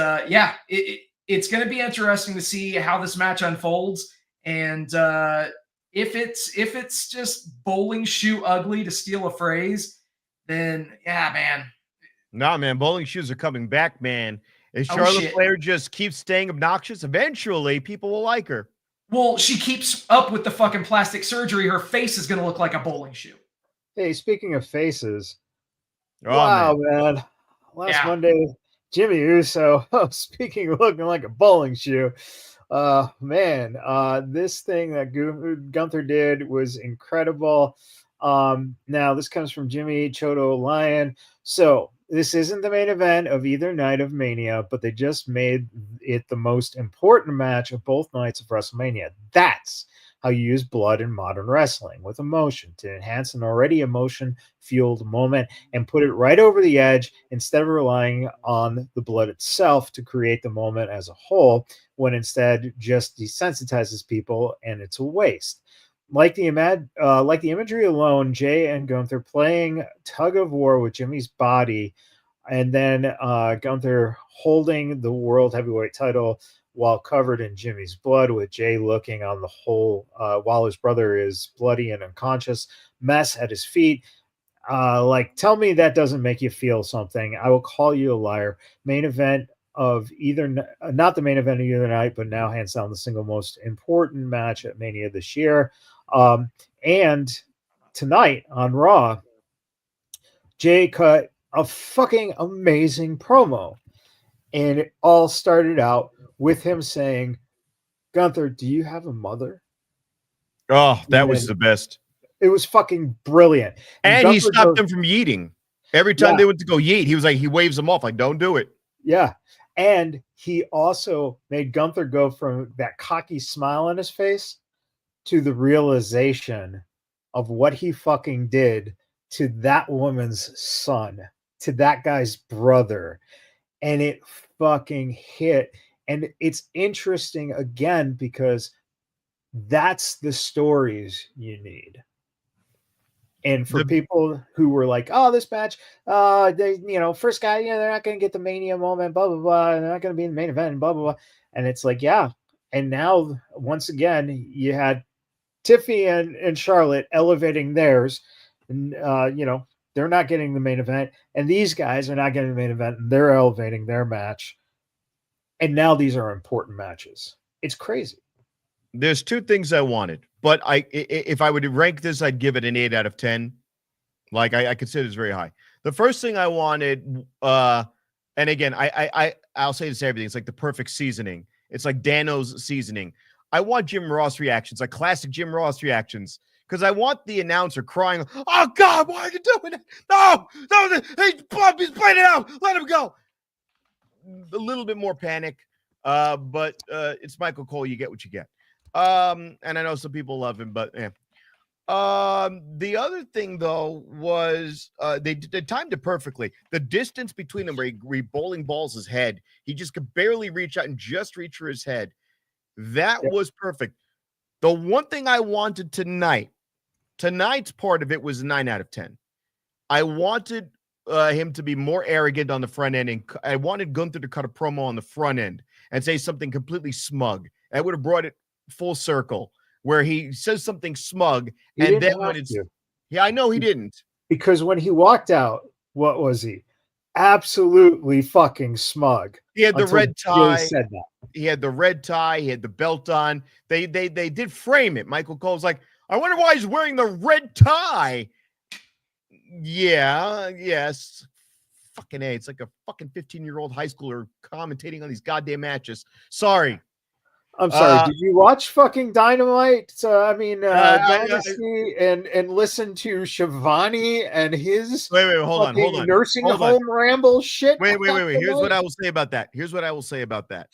it's going to be interesting to see how this match unfolds. And if it's just bowling shoe ugly, to steal a phrase, then yeah, man. Nah, man, bowling shoes are coming back, man. If Charlotte Flair just keeps staying obnoxious, eventually people will like her. Well, she keeps up with the fucking plastic surgery. Her face is going to look like a bowling shoe. Hey, speaking of faces. Wow, man. Last Monday, Jimmy Uso, speaking of looking like a bowling shoe. This thing that Gunther did was incredible. Now, this comes from Jimmy Choto Lion. So, this isn't the main event of either night of Mania, but they just made it the most important match of both nights of WrestleMania. That's how you use blood in modern wrestling, with emotion to enhance an already emotion-fueled moment and put it right over the edge instead of relying on the blood itself to create the moment as a whole, when instead just desensitizes people and it's a waste. Like the imagery alone, Jay and Gunther playing tug of war with Jimmy's body, and then Gunther holding the world heavyweight title while covered in Jimmy's blood, with Jay looking on the whole while his brother is bloody and unconscious, mess at his feet. Tell me that doesn't make you feel something. I will call you a liar. Main event of not the main event of either night, but now hands down the single most important match at Mania this year. And tonight on Raw, Jay cut a fucking amazing promo. And it all started out with him saying, Gunther, do you have a mother? Oh, that was the best. It was fucking brilliant. And he stopped them from yeeting. Every time they went to go yeet, he was like, he waves them off, like, don't do it. Yeah. And he also made Gunther go from that cocky smile on his face to the realization of what he fucking did to that woman's son, to that guy's brother. And it fucking hit. And it's interesting again, because that's the stories you need. And for people who were like, oh, this match, first guy, they're not going to get the Mania moment, blah, blah, blah. And they're not going to be in the main event, and blah, blah, blah. And it's like, yeah. And now, once again, you had Tiffy and Charlotte elevating theirs. And, they're not getting the main event. And these guys are not getting the main event. And they're elevating their match. And now these are important matches. It's crazy. There's two things I wanted, but if I would rank this, I'd give it an 8 out of 10. Like I consider this very high. The first thing I wanted, and again, I'll say this everything. It's like the perfect seasoning. It's like Dano's seasoning. I want Jim Ross reactions, like classic Jim Ross reactions, because I want the announcer crying, "Oh God, why are you doing it? No, he's bleeding out. Let him go." A little bit more panic, but it's Michael Cole. You get what you get. And I know some people love him, but yeah. The other thing though was they timed it perfectly. The distance between them, where he bowling balls his head, he just could barely reach out and just reach for his head. That was perfect. The one thing I wanted tonight's part of it was a 9 out of 10. I wanted him to be more arrogant on the front end, and I wanted Gunther to cut a promo on the front end and say something completely smug. I would have brought it full circle. where he says something smug, He and didn't then when have it's to. I know he didn't. Because when he walked out, what was he? Absolutely fucking smug. He had the red tie. Said that. He had the red tie. He had the belt on. They did frame it. Michael Cole's like, I wonder why he's wearing the red tie. Yeah, yes. Fucking A. It's like a fucking 15-year-old high schooler commentating on these goddamn matches. Sorry. I'm sorry. Did you watch fucking Dynamite? Dynasty and listen to Shivani and his hold on. nursing home ramble shit? Wait. Here's what I will say about that.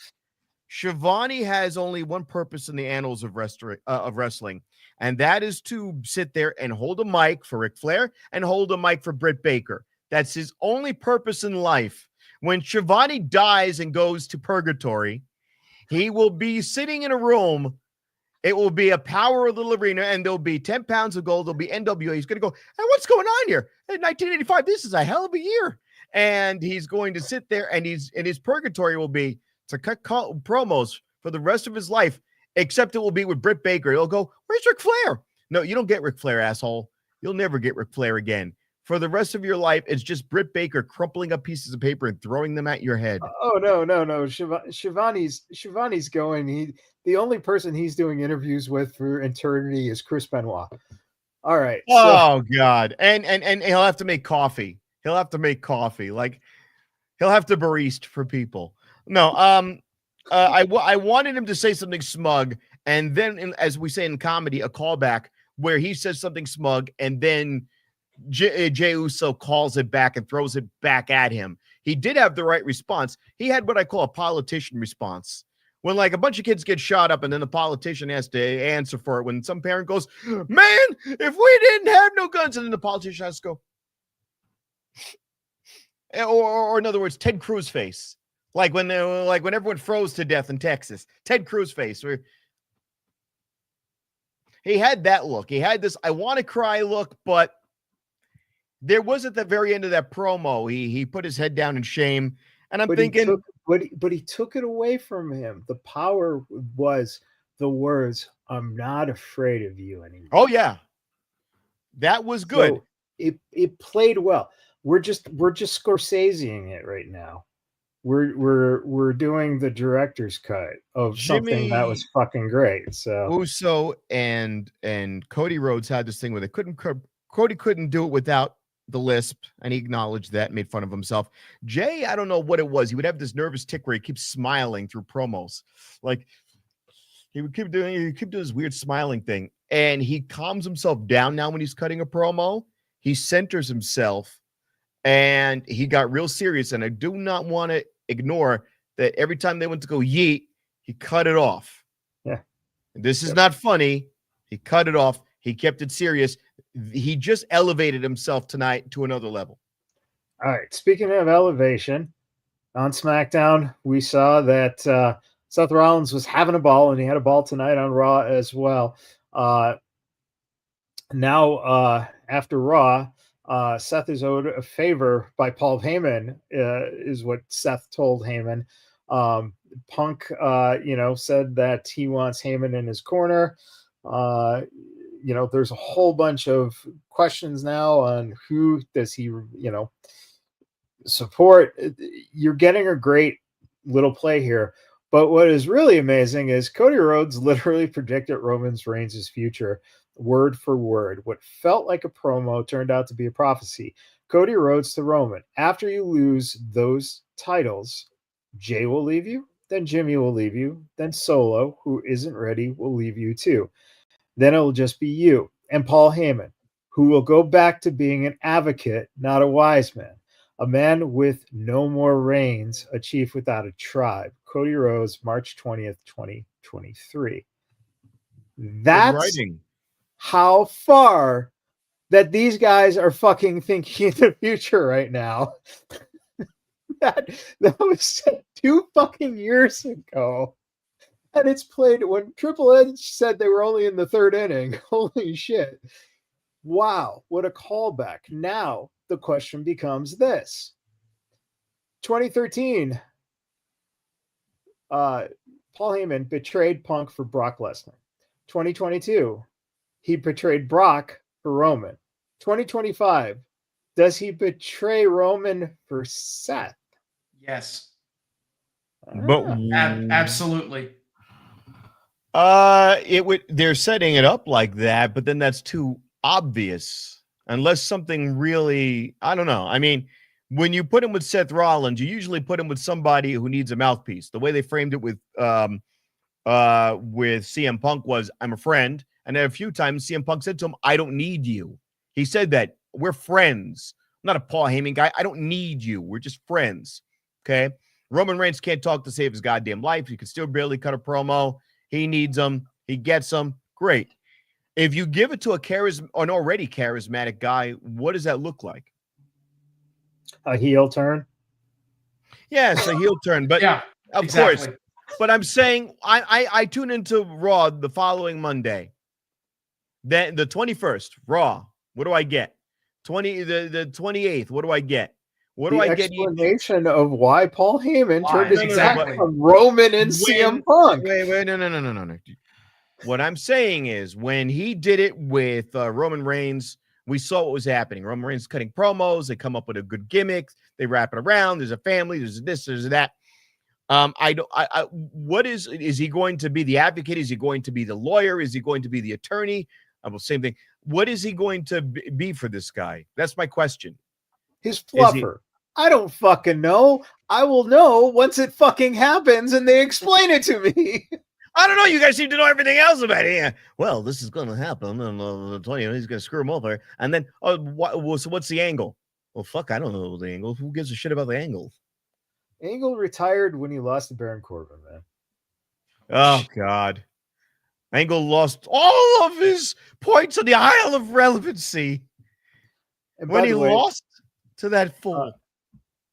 Shivani has only one purpose in the annals of wrestling, and that is to sit there and hold a mic for Ric Flair and hold a mic for Britt Baker. That's his only purpose in life. When Shivani dies and goes to purgatory, he will be sitting in a room. It will be a power of the arena, and there'll be 10 pounds of gold. There'll be NWA. He's going to go, hey, what's going on here? In 1985, this is a hell of a year. And he's going to sit there, and his purgatory will be to cut promos for the rest of his life, except it will be with Britt Baker. He'll go, where's Ric Flair? No, you don't get Ric Flair, asshole. You'll never get Ric Flair again. For the rest of your life, it's just Britt Baker crumpling up pieces of paper and throwing them at your head. Oh, no. Shivani's going. The only person he's doing interviews with for eternity is Chris Benoit. All right. Oh, God. And he'll have to make coffee. Like, he'll have to barista for people. No, I wanted him to say something smug, and then, as we say in comedy, a callback where he says something smug, and then Jey Uso calls it back and throws it back at him. He did have the right response. He had what I call a politician response. When like a bunch of kids get shot up and then the politician has to answer for it. When some parent goes, man, if we didn't have no guns, and then the politician has to go. Or in other words, Ted Cruz face. Like when everyone froze to death in Texas. Ted Cruz face. Where he had that look. He had this I want to cry look, but there was at the very end of that promo, he put his head down in shame, and I'm thinking, but he took it away from him. The power was the words, "I'm not afraid of you anymore." Oh yeah, that was good. So it played well. We're just Scorseseing it right now. We're doing the director's cut of something that was fucking great. So Uso and Cody Rhodes had this thing where Cody couldn't do it without the lisp, and he acknowledged that, made fun of himself. Jay, I don't know what it was. He would have this nervous tick where he keeps smiling through promos. Like he would keep doing this weird smiling thing, and he calms himself down now when he's cutting a promo. He centers himself, and he got real serious. And I do not want to ignore that every time they went to go yeet, he cut it off. Yeah. This is not funny. He cut it off. He kept it serious. He just elevated himself tonight to another level. All right. Speaking of elevation, on SmackDown, we saw that Seth Rollins was having a ball, and he had a ball tonight on Raw as well. Now, after Raw, Seth is owed a favor by Paul Heyman, is what Seth told Heyman. Punk, said that he wants Heyman in his corner. There's a whole bunch of questions now on who does he, support. You're getting a great little play here. But what is really amazing is Cody Rhodes literally predicted Roman Reigns' future word for word. What felt like a promo turned out to be a prophecy. Cody Rhodes to Roman. After you lose those titles, Jay will leave you, then Jimmy will leave you, then Solo, who isn't ready, will leave you too. Then it will just be you and Paul Heyman, who will go back to being an advocate, not a wise man. A man with no more reigns, a chief without a tribe. Cody Rhodes, March 20th, 2023. That's how far that these guys are fucking thinking in the future right now. that was said 2 fucking years ago. And it's played when Triple H said they were only in the 3rd inning. Holy shit. Wow, what a callback. Now the question becomes this. 2013, Paul Heyman betrayed Punk for Brock Lesnar. 2022, he betrayed Brock for Roman. 2025, does he betray Roman for Seth? Yes. But Absolutely. they're setting it up like that, but then that's too obvious. Unless something really, I don't know. I mean, when you put him with Seth Rollins, you usually put him with somebody who needs a mouthpiece. The way they framed it with CM Punk was, I'm a friend. And then a few times CM Punk said to him, I don't need you. He said that. We're friends. I'm not a Paul Heyman guy. I don't need you. We're just friends. Okay. Roman Reigns can't talk to save his goddamn life. He can still barely cut a promo. He needs them. He gets them. Great. If you give it to an already charismatic guy, what does that look like? A heel turn? Yeah, it's a heel turn. But yeah, of exactly. course. But I'm saying I tune into Raw the following Monday. Then the 21st, Raw. What do I get? The 28th. What do I get? What do I get? Explanation of why Paul Heyman turned his back exactly. on Roman and CM Punk. Wait, no. What I'm saying is, when he did it with Roman Reigns, we saw what was happening. Roman Reigns cutting promos. They come up with a good gimmick. They wrap it around. There's a family. There's this. There's that. What is he going to be? The advocate? Is he going to be the lawyer? Is he going to be the attorney? Same thing. What is he going to be for this guy? That's my question. His fluffer. I don't fucking know. I will know once it fucking happens and they explain it to me. I don't know. You guys seem to know everything else about it. Yeah. Well, this is going to happen. And the 20, he's going to screw him over. And then, so what's the angle? Well, fuck, I don't know the angle. Who gives a shit about the angle? Angle retired when he lost to Baron Corbin, man. Oh, God. Angle lost all of his points on the Isle of Relevancy. And when he lost to that fool.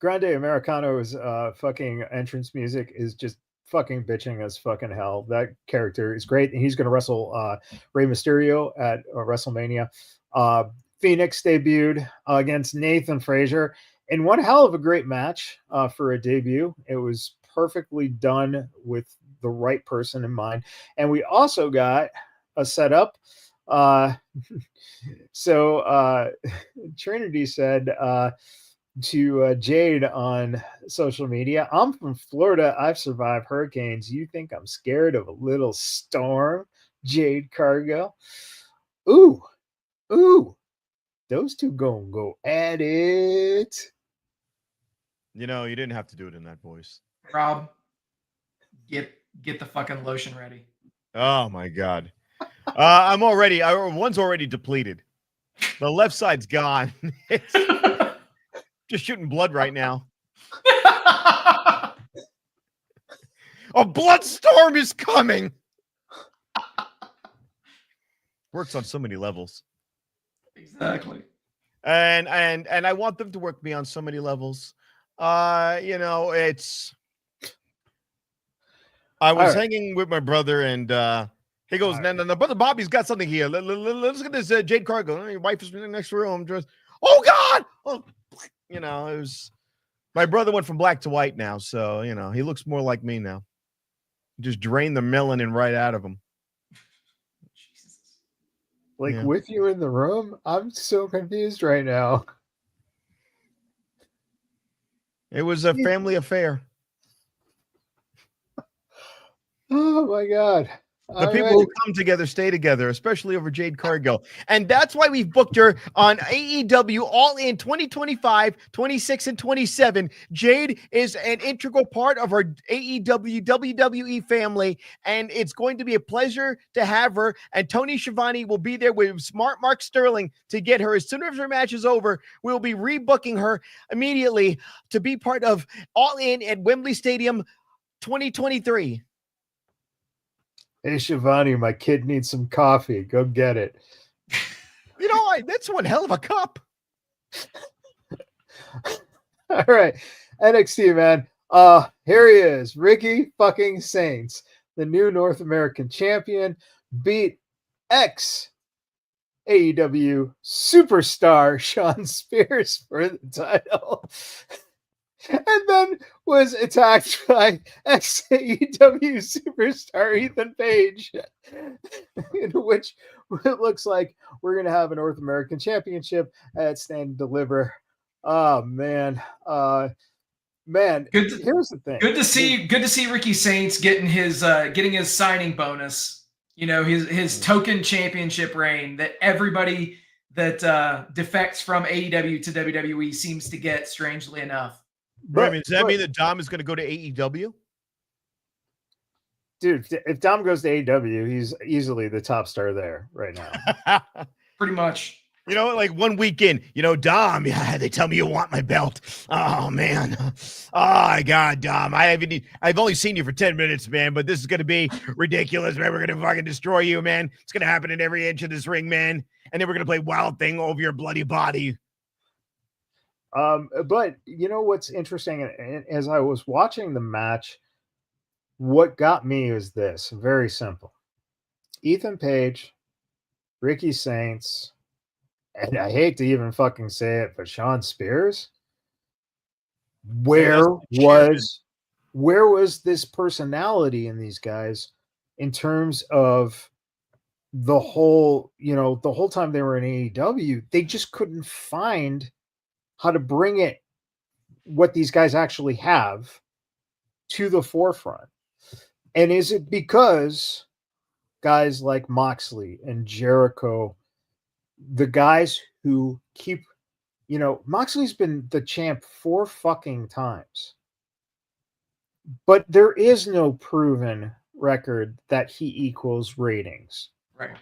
Grande Americano's fucking entrance music is just fucking bitching as fucking hell. That character is great. And he's going to wrestle Rey Mysterio at WrestleMania. Phoenix debuted against Nathan Frazier in one hell of a great match for a debut. It was perfectly done with the right person in mind. And we also got a setup. So Trinity said to Jade on social media, I'm from Florida. I've survived hurricanes. You think I'm scared of a little storm? Jade Cargill. Ooh. Those two gonna go at it. You know, you didn't have to do it in that voice. Rob, get the fucking lotion ready. Oh my God. One's already depleted. The left side's gone. It's just shooting blood right now. A blood storm is coming. Works on so many levels. Exactly. And I want them to work me on so many levels. I was hanging with my brother, and he goes, "No, brother Bobby's got something here. Let's get this Jade Cargill. Your wife is in the next room. Just, oh God!" Oh, it was. My brother went from black to white now, so he looks more like me now. Just drain the melanin right out of him. With you in the room? I'm so confused right now. It was a family affair. Oh my God. The people who come together stay together, especially over Jade Cargill. And that's why we've booked her on AEW All In 2025, 26, and 27. Jade is an integral part of our AEW WWE family, and it's going to be a pleasure to have her. And Tony Schiavone will be there with smart Mark Sterling to get her. As soon as her match is over, we'll be rebooking her immediately to be part of All In at Wembley Stadium 2023. Hey, Shivani, my kid needs some coffee. Go get it. That's one hell of a cup. All right. NXT, man. Here he is. Ricky fucking Saints, the new North American champion, beat ex-AEW superstar Sean Spears for the title. and then was attacked by ex-AEW superstar Ethan Page, in which it looks like we're going to have a North American Championship at Stand and Deliver. Oh, man. Man, here's the thing. Good to see Ricky Saints getting his signing bonus. You know, his token championship reign that everybody that defects from AEW to WWE seems to get, strangely enough. Does that mean that Dom is going to go to AEW? Dude, if Dom goes to AEW, he's easily the top star there right now. Pretty much. You know, like one weekend, you know, Dom, yeah, they tell me you want my belt. Oh, man. Oh, my God, Dom. I've only seen you for 10 minutes, man, but this is going to be ridiculous, man. We're going to fucking destroy you, man. It's going to happen in every inch of this ring, man. And then we're going to play Wild Thing over your bloody body. But you know what's interesting? As I was watching the match, what got me is this. Very simple. Ethan Page, Ricky Saints, and I hate to even fucking say it, but Sean Spears. Where was this personality in these guys in terms of the whole time they were in AEW? They just couldn't find how to bring it, what these guys actually have, to the forefront. And is it because guys like Moxley and Jericho, the guys who keep, Moxley's been the champ 4 fucking times, but there is no proven record that he equals ratings, right?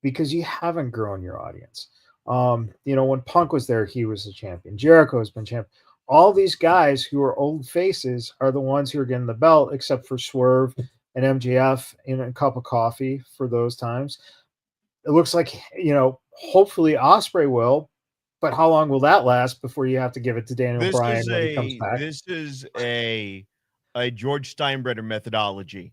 Because you haven't grown your audience. When Punk was there, he was the champion. Jericho has been champion. All these guys who are old faces are the ones who are getting the belt, except for Swerve and MJF in a cup of coffee for those times. It looks like, hopefully Ospreay will, but how long will that last before you have to give it to Daniel Bryan when he comes back? This is a George Steinbrenner methodology.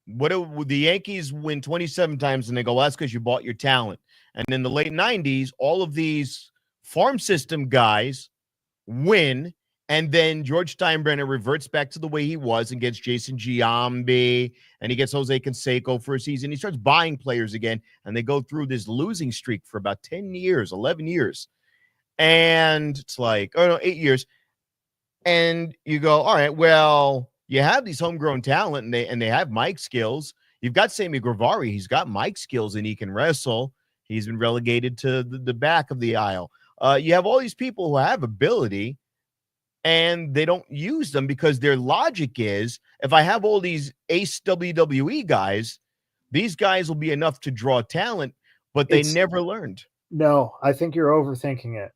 The Yankees win 27 times and they go, well, that's because you bought your talent. And in the late 90s, all of these farm system guys win, and then George Steinbrenner reverts back to the way he was and gets Jason Giambi, and he gets Jose Canseco for a season. He starts buying players again, and they go through this losing streak for about 10 years, 11 years. And it's like, 8 years. And you go, all right, well, you have these homegrown talent, and they have mic skills. You've got Sammy Guevara. He's got mic skills, and he can wrestle. He's been relegated to the back of the aisle. You have all these people who have ability, and they don't use them because their logic is, if I have all these ace WWE guys, these guys will be enough to draw talent, but they never learned. No, I think you're overthinking it.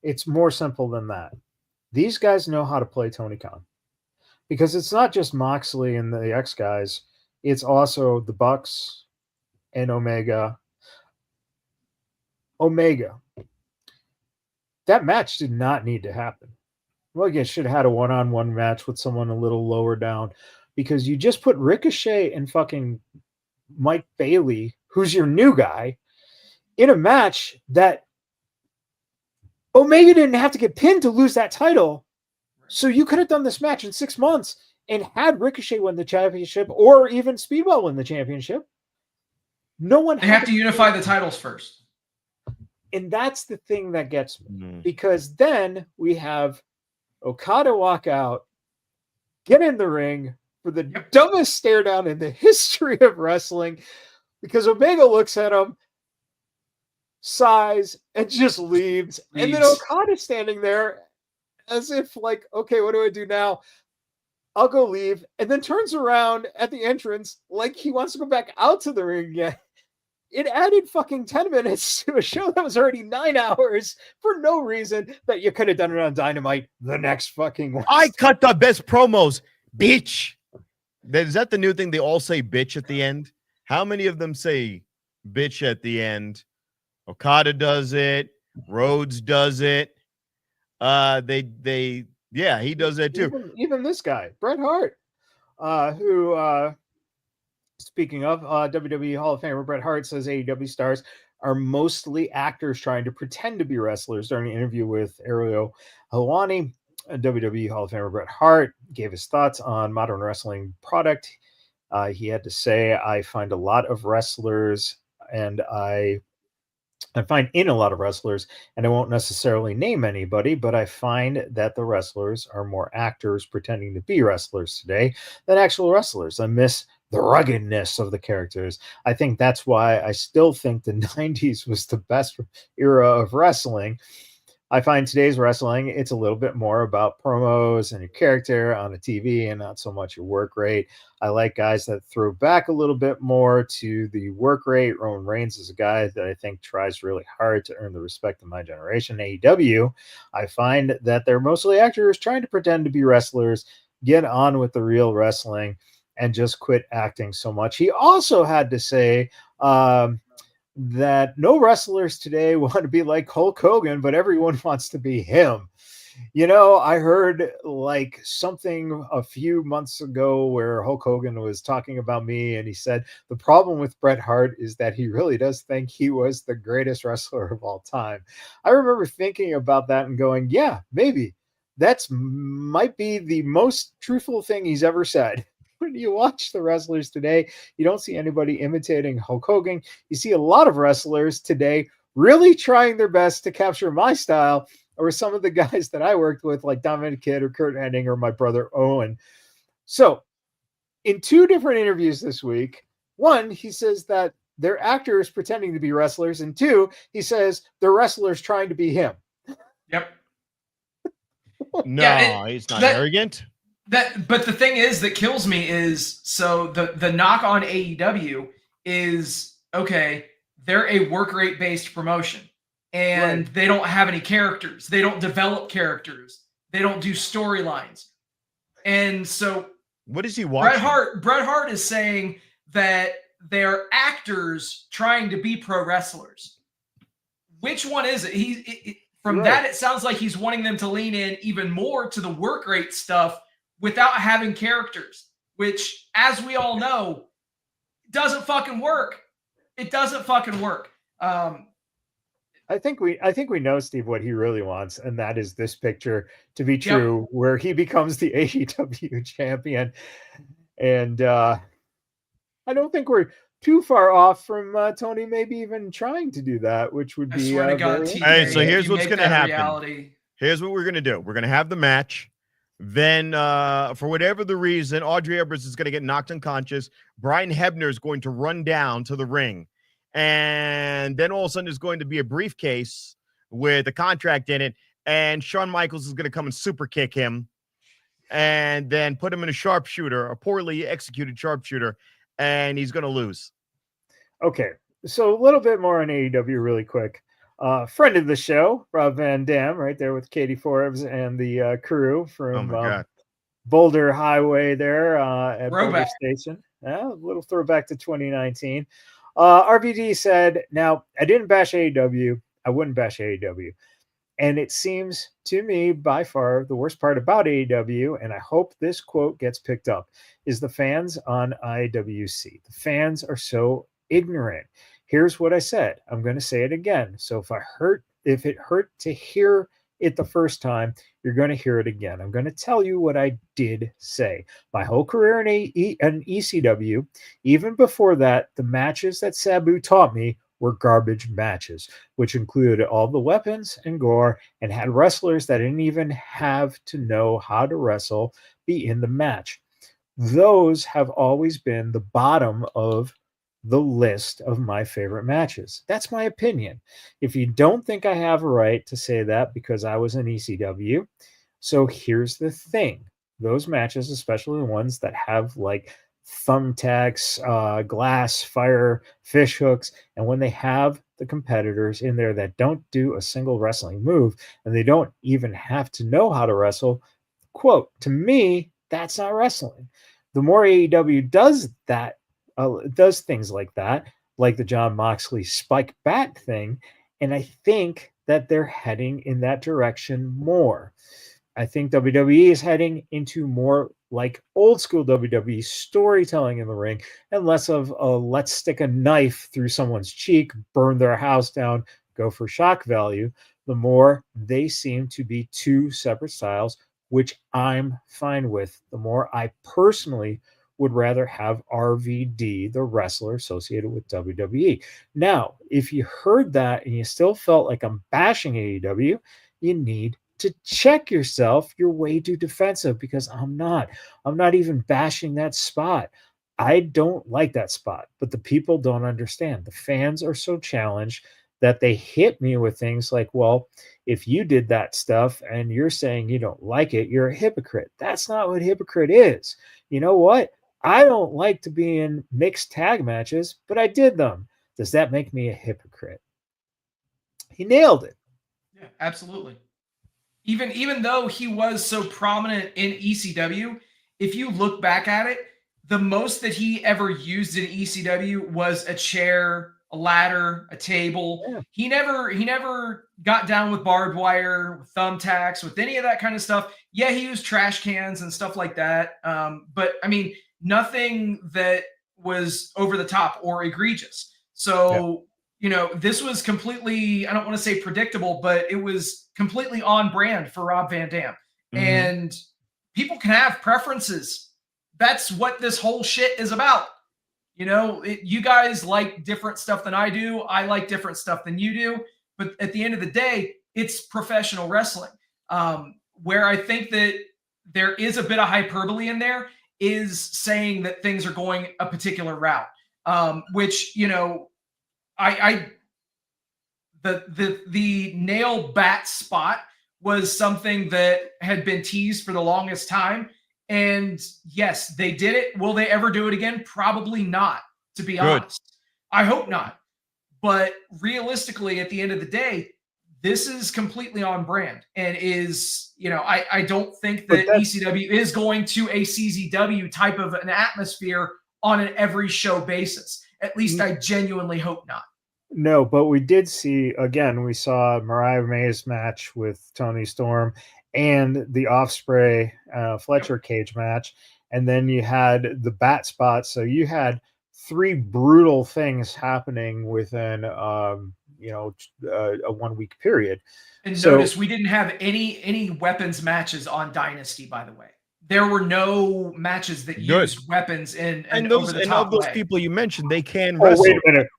It's more simple than that. These guys know how to play Tony Khan, because it's not just Moxley and the X guys. It's also the Bucks and Omega. That match did not need to happen. Well, you should have had a one-on-one match with someone a little lower down, because you just put Ricochet and fucking Mike Bailey, who's your new guy, in a match that Omega didn't have to get pinned to lose that title. So you could have done this match in 6 months and had Ricochet win the championship, or even Speedball win the championship. No one. They have to unify the titles first. And that's the thing that gets me, because then we have Okada walk out, get in the ring for the dumbest stare down in the history of wrestling, because Omega looks at him, sighs, and just leaves. And then Okada's standing there as if like, okay, what do I do now? I'll go leave. And then turns around at the entrance like he wants to go back out to the ring again. It added fucking 10 minutes to a show that was already 9 hours for no reason, that you could have done it on Dynamite the next fucking Wednesday. I cut the best promos, bitch. Is that the new thing? They all say bitch at the end. How many of them say bitch at the end? Okada does it. Rhodes does it. He does that too. Even this guy, Bret Hart, who, speaking of WWE Hall of Famer Bret Hart, says AEW stars are mostly actors trying to pretend to be wrestlers during an interview with Ariel Helwani. WWE Hall of Famer Bret Hart gave his thoughts on modern wrestling product. He had to say, I find a lot of wrestlers and I find in a lot of wrestlers, and I won't necessarily name anybody, but I find that the wrestlers are more actors pretending to be wrestlers today than actual wrestlers. I miss the ruggedness of the characters. I think that's why I still think the 90s was the best era of wrestling. I find today's wrestling, it's a little bit more about promos and your character on the TV and not so much your work rate. I like guys that throw back a little bit more to the work rate. Roman Reigns is a guy that I think tries really hard to earn the respect of my generation. AEW, I find that they're mostly actors trying to pretend to be wrestlers, get on with the real wrestling, and just quit acting so much. He also had to say, that no wrestlers today want to be like Hulk Hogan, but everyone wants to be him. You know, I heard like something a few months ago where Hulk Hogan was talking about me, and he said the problem with Bret Hart is that he really does think he was the greatest wrestler of all time. I remember thinking about that and going, yeah, maybe that's might be the most truthful thing he's ever said. When you watch the wrestlers today, you don't see anybody imitating Hulk Hogan. You see a lot of wrestlers today really trying their best to capture my style, or some of the guys that I worked with, like Dominic Kidd or Kurt Hennig or my brother Owen. So in two different interviews this week, one, he says that they're actors pretending to be wrestlers, and two, he says they're wrestlers trying to be him. Yep. No, he's not arrogant. But the thing is that kills me is, so the knock on AEW is, okay, they're a work rate based promotion, and they don't have any characters. They don't develop characters. They don't do storylines. And so what is he watching? Bret Hart is saying that they're actors trying to be pro wrestlers. Which one is it? From that, it sounds like he's wanting them to lean in even more to the work rate stuff without having characters, which, as we all know, doesn't fucking work. It doesn't fucking work. I think we know, Steve, what he really wants, and that is this picture to be true, where he becomes the AEW champion. And I don't think we're too far off from Tony maybe even trying to do that, which would be swear to God, hey, so here's what's going to happen. Reality. Here's what we're going to do. We're going to have the match. Then, for whatever the reason, Audrey Edwards is going to get knocked unconscious. Brian Hebner is going to run down to the ring. And then all of a sudden there's going to be a briefcase with a contract in it. And Shawn Michaels is going to come and super kick him. And then put him in a sharpshooter, a poorly executed sharpshooter. And he's going to lose. Okay. So a little bit more on AEW really quick. Friend of the show, Rob Van Dam, right there with Katie Forbes and the crew from Boulder Highway there at Boulder Station. A little throwback to 2019. RVD said, now, I didn't bash AEW. I wouldn't bash AEW. And it seems to me by far the worst part about AEW, and I hope this quote gets picked up, is the fans on IWC. The fans are so ignorant. Here's what I said. I'm going to say it again. So if it hurt to hear it the first time, you're going to hear it again. I'm going to tell you what I did say. My whole career in ECW, even before that, the matches that Sabu taught me were garbage matches, which included all the weapons and gore and had wrestlers that didn't even have to know how to wrestle be in the match. Those have always been the bottom of the list of my favorite matches. That's my opinion. If you don't think I have a right to say that because I was in ECW, so here's the thing. Those matches, especially the ones that have like thumbtacks, glass, fire, fish hooks, and when they have the competitors in there that don't do a single wrestling move and they don't even have to know how to wrestle, quote, to me, that's not wrestling. The more AEW does that, does things like that, like the Jon Moxley Spike Bat thing, and I think that they're heading in that direction more. I think WWE is heading into more like old school WWE storytelling in the ring and less of a let's stick a knife through someone's cheek, burn their house down, go for shock value. The more they seem to be two separate styles which I'm fine with. The more I personally would rather have RVD, the wrestler associated with WWE. Now, if you heard that and you still felt like I'm bashing AEW, you need to check yourself. You're way too defensive, because I'm not. I'm not even bashing that spot. I don't like that spot, but the people don't understand. The fans are so challenged that they hit me with things like, well, if you did that stuff and you're saying you don't like it, you're a hypocrite. That's not what hypocrite is. You know what? I don't like to be in mixed tag matches, but I did them. Does that make me a hypocrite? He nailed it. Yeah, absolutely. Even though he was so prominent in ECW, if you look back at it, the most that he ever used in ECW was a chair, a ladder, a table. Yeah. He never got down with barbed wire, with thumbtacks, with any of that kind of stuff. Yeah, he used trash cans and stuff like that. But I mean, nothing that was over the top or egregious. So, you know, this was completely, I don't want to say predictable, but it was completely on brand for Rob Van Dam. Mhm. And people can have preferences. That's what this whole shit is about. You know, you guys like different stuff than I do. I like different stuff than you do. But at the end of the day, it's professional wrestling. Where I think that there is a bit of hyperbole in there is saying that things are going a particular route, which, you know, the nail bat spot was something that had been teased for the longest time. And yes, they did it. Will they ever do it again? Probably not, to be honest. I hope not. But realistically, at the end of the day, this is completely on brand and is, you know, I don't think that ECW is going to a CZW type of an atmosphere on an every show basis. At least I genuinely hope not. No, but we did see, again, we saw Mariah May's match with Tony Storm and the Ospreay Fletcher cage match. And then you had the bat spot. So you had three brutal things happening within, you know, a 1 week period. And notice we didn't have any weapons matches on Dynasty, by the way. There were no matches that used weapons and those over the and top of those way. people you mentioned, they can wrestle.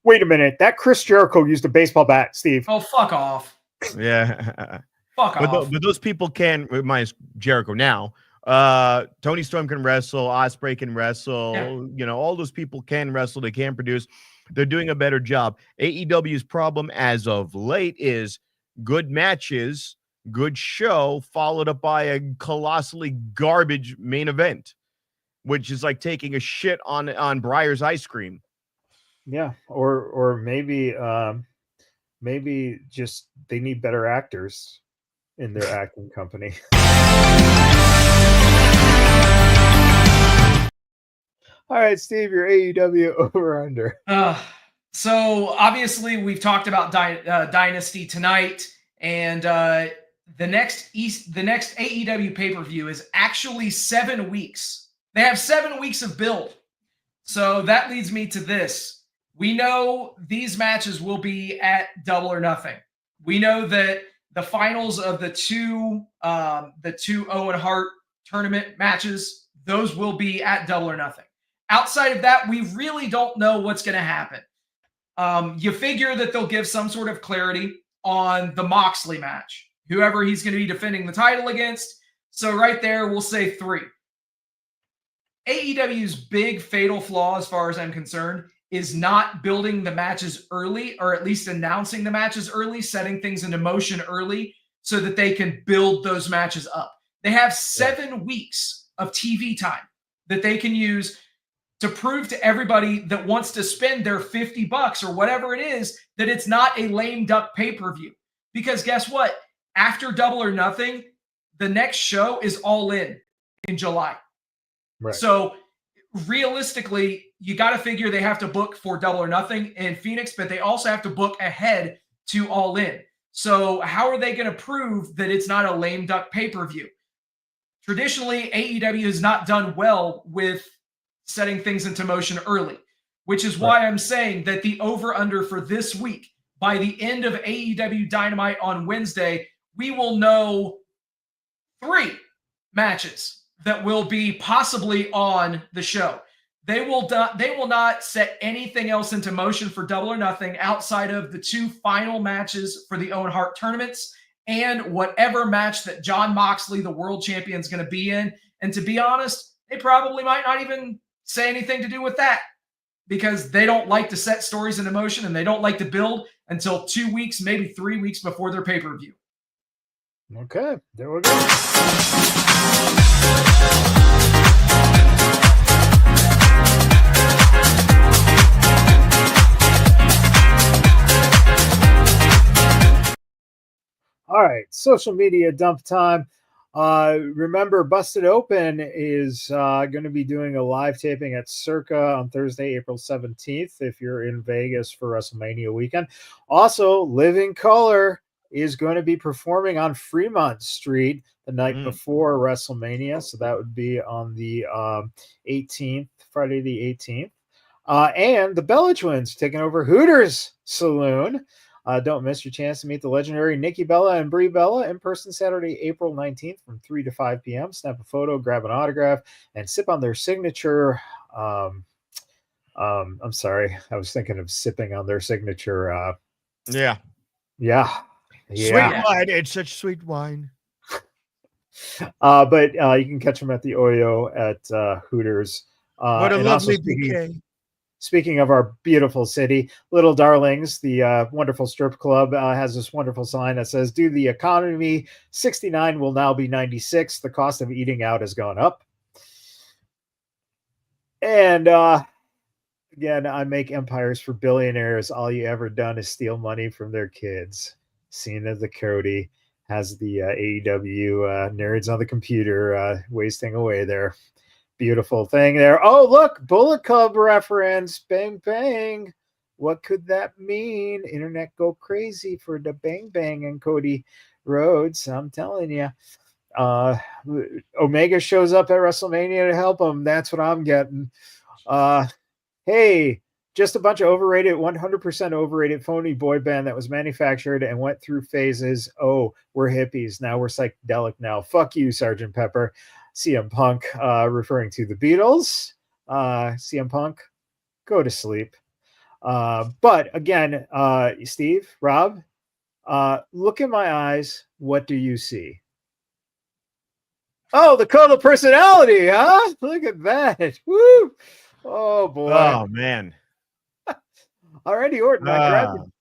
Wait a minute. That Chris Jericho used a baseball bat, Steve. Oh, fuck off. Yeah. Fuck off. But those people can, minus Jericho now. Tony Storm can wrestle, Ospreay can wrestle, you know, all those people can wrestle, they can produce. They're doing a better job. AEW's problem as of late is good matches, good show, followed up by a colossally garbage main event, which is like taking a shit on Breyer's ice cream. Yeah, or maybe maybe just they need better actors in their acting company. All right, Steve, your AEW over under. So obviously we've talked about Dynasty tonight, and the next AEW pay-per-view is actually 7 weeks. They have 7 weeks of build. So that leads me to this. We know these matches will be at Double or Nothing. We know that the finals of the two Owen Hart tournament matches, those will be at Double or Nothing. Outside of that, we really don't know what's going to happen. You figure that they'll give some sort of clarity on the Moxley match, whoever he's going to be defending the title against. So right there, we'll say 3. AEW's big fatal flaw, as far as I'm concerned, is not building the matches early, or at least announcing the matches early, setting things into motion early so that they can build those matches up. They have 7 weeks of TV time that they can use to prove to everybody that wants to spend their $50 or whatever it is, that it's not a lame duck pay-per-view. Because guess what? After Double or Nothing, the next show is All In July. Right. So realistically, you got to figure they have to book for Double or Nothing in Phoenix, but they also have to book ahead to All In. So how are they going to prove that it's not a lame duck pay-per-view? Traditionally, AEW has not done well with setting things into motion early, which is why I'm saying that the over-under for this week, by the end of AEW Dynamite on Wednesday, we will know 3 matches that will be possibly on the show. They will not set anything else into motion for Double or Nothing outside of the 2 final matches for the Owen Hart tournaments and whatever match that Jon Moxley, the world champion, is going to be in. And to be honest, they probably might not even say anything to do with that because they don't like to set stories into motion and they don't like to build until 2 weeks, maybe 3 weeks before their pay-per-view. Okay, there we go. All right, social media dump time. Remember, Busted Open is going to be doing a live taping at Circa on Thursday, April 17th, if you're in Vegas for WrestleMania weekend. Also, Living Color is going to be performing on Fremont Street the night before WrestleMania. So that would be on the 18th, Friday the 18th. And the Bella Twins taking over Hooters Saloon. Don't miss your chance to meet the legendary Nikki Bella and Brie Bella in person Saturday, April 19th from 3 to 5 p.m. Snap a photo, grab an autograph, and sip on their signature. I'm sorry. I was thinking of sipping on their signature. Yeah. Sweet wine. It's such sweet wine. But you can catch them at the Oyo at Hooters. What a lovely bouquet. Speaking of our beautiful city, Little Darlings, the wonderful strip club, has this wonderful sign that says, "Do the economy, 69 will now be 96. The cost of eating out has gone up." And again, I make empires for billionaires. All you ever done is steal money from their kids. Cena the Cody has the AEW nerds on the computer wasting away there. Beautiful thing there. Oh, look, Bullet Club reference. Bang, bang. What could that mean? Internet go crazy for the Bang Bang and Cody Rhodes. I'm telling you. Omega shows up at WrestleMania to help him. That's what I'm getting. Hey, just a bunch of overrated, 100% overrated phony boy band that was manufactured and went through phases. Oh, we're hippies. Now we're psychedelic now. Fuck you, Sgt. Pepper. CM Punk, referring to the Beatles. CM Punk, go to sleep. But again, Steve, Rob, look in my eyes. What do you see? Oh, the code of personality, huh? Look at that. Woo! Oh, boy. Oh, man. Randy Orton, I grabbed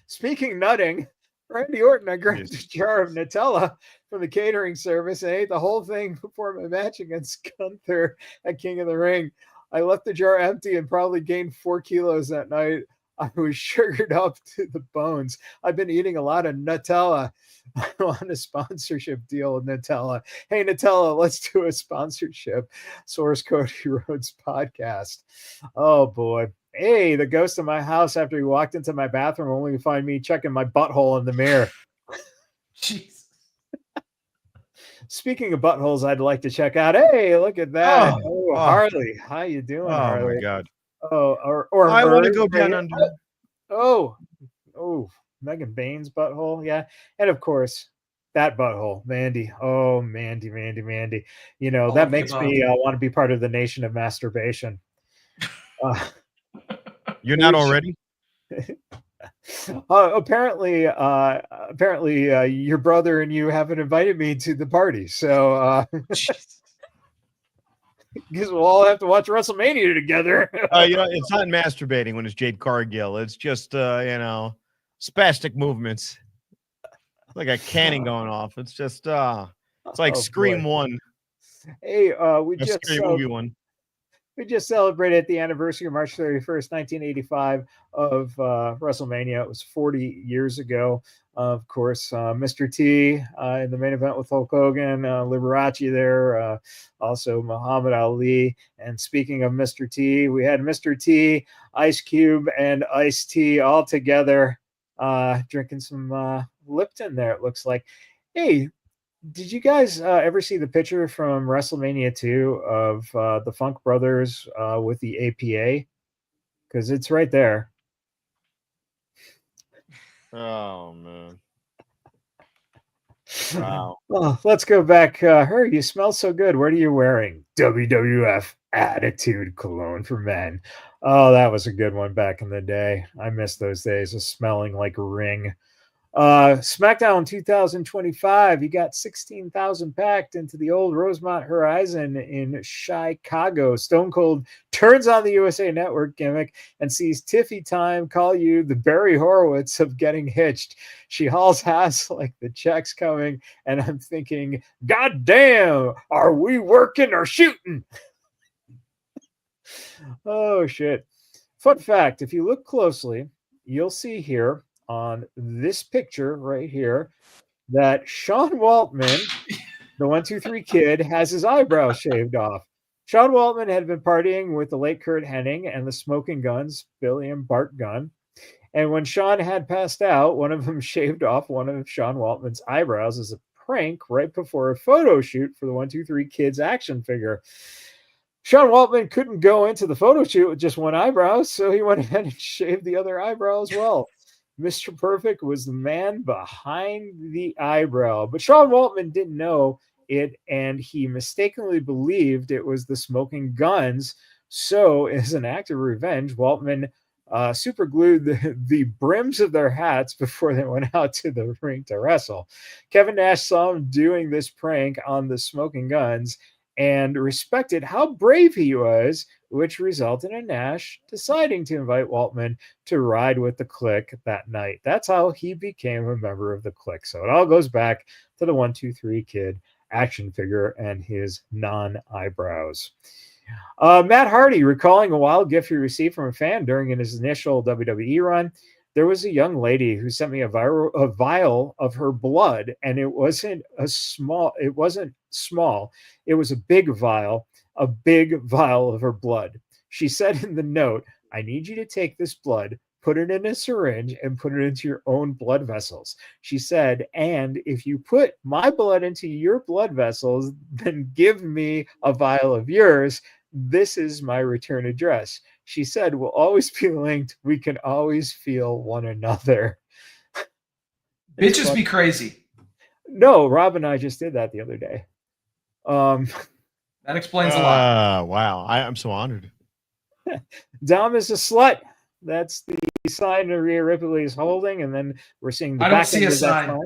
speaking nutting, Randy Orton, I grabbed a jar of Nutella from the catering service and ate the whole thing before my match against Gunther at King of the Ring. I left the jar empty and probably gained 4 kilos that night. I was sugared up to the bones. I've been eating a lot of Nutella. I want a sponsorship deal with Nutella. Hey, Nutella, let's do a sponsorship. Source Cody Rhodes podcast. Oh, boy. Hey, the ghost of my house after he walked into my bathroom only to find me checking my butthole in the mirror. Jeez. Speaking of buttholes, I'd like to check out. Hey, look at that. Oh, Harley. How you doing, Harley? Oh, my God. Oh, or I want to go down under. Oh, Megan Bain's butthole. Yeah. And of course, that butthole, Mandy. Oh, Mandy. You know, that makes me want to be part of the nation of masturbation. You're not already? Apparently, your brother and you haven't invited me to the party. So, guess we'll all have to watch WrestleMania together. You know, it's not masturbating when it's Jade Cargill. It's just, spastic movements. Like a cannon going off. It's just, it's like Scream 1. Hey, We just celebrated the anniversary of March 31st, 1985 of WrestleMania. It was 40 years ago. Of course, Mr. T in the main event with Hulk Hogan, Liberace there, also Muhammad Ali. And speaking of Mr. T, we had Mr. T, Ice Cube, and Ice-T all together drinking some Lipton there, it looks like. Hey, did you guys ever see the picture from WrestleMania 2 of the Funk Brothers with the APA? Because it's right there. Oh, man. Wow. Oh, let's go back. Her, you smell so good. What are you wearing? WWF Attitude Cologne for Men. Oh, that was a good one back in the day. I miss those days of smelling like Ring. SmackDown 2025, you got 16,000 packed into the old Rosemont Horizon in Chicago. Stone Cold turns on the USA Network gimmick and sees Tiffy Time call you the Barry Horowitz of getting hitched. She hauls ass like the check's coming, and I'm thinking, God damn, are we working or shooting? Oh, shit. Fun fact, if you look closely, you'll see here on this picture right here that Sean Waltman, the 1-2-3 Kid, has his eyebrows shaved off. Sean Waltman had been partying with the late Kurt Hennig and the Smoking Guns, Billy and Bart Gunn. And when Sean had passed out, one of them shaved off one of Sean Waltman's eyebrows as a prank right before a photo shoot for the 1-2-3 Kids action figure. Sean Waltman couldn't go into the photo shoot with just one eyebrow, so he went ahead and shaved the other eyebrow as well. Mr. Perfect was the man behind the eyebrow, but Sean Waltman didn't know it, and he mistakenly believed it was the Smoking Guns. So, as an act of revenge, Waltman super glued the brims of their hats before they went out to the ring to wrestle. Kevin Nash saw him doing this prank on the Smoking Guns and respected how brave he was, which resulted in Nash deciding to invite Waltman to ride with the Clique that night. That's how he became a member of the Clique. So it all goes back to the 1-2-3 Kid action figure and his non-eyebrows. Matt Hardy recalling a wild gift he received from a fan during his initial WWE run. There was a young lady who sent me a vial of her blood, and it wasn't small. It was a big vial of her blood. She said in the note, I need you to take this blood, put it in a syringe, and put it into your own blood vessels. She said, and if you put my blood into your blood vessels, then give me a vial of yours. This is my return address. She said, we'll always be linked. We can always feel one another. Bitches be crazy. No, Rob and I just did that the other day. That explains a lot. Wow. I'm so honored. Dom is a slut. That's the sign that Rhea Ripley is holding, and then we're seeing the I don't see a sign.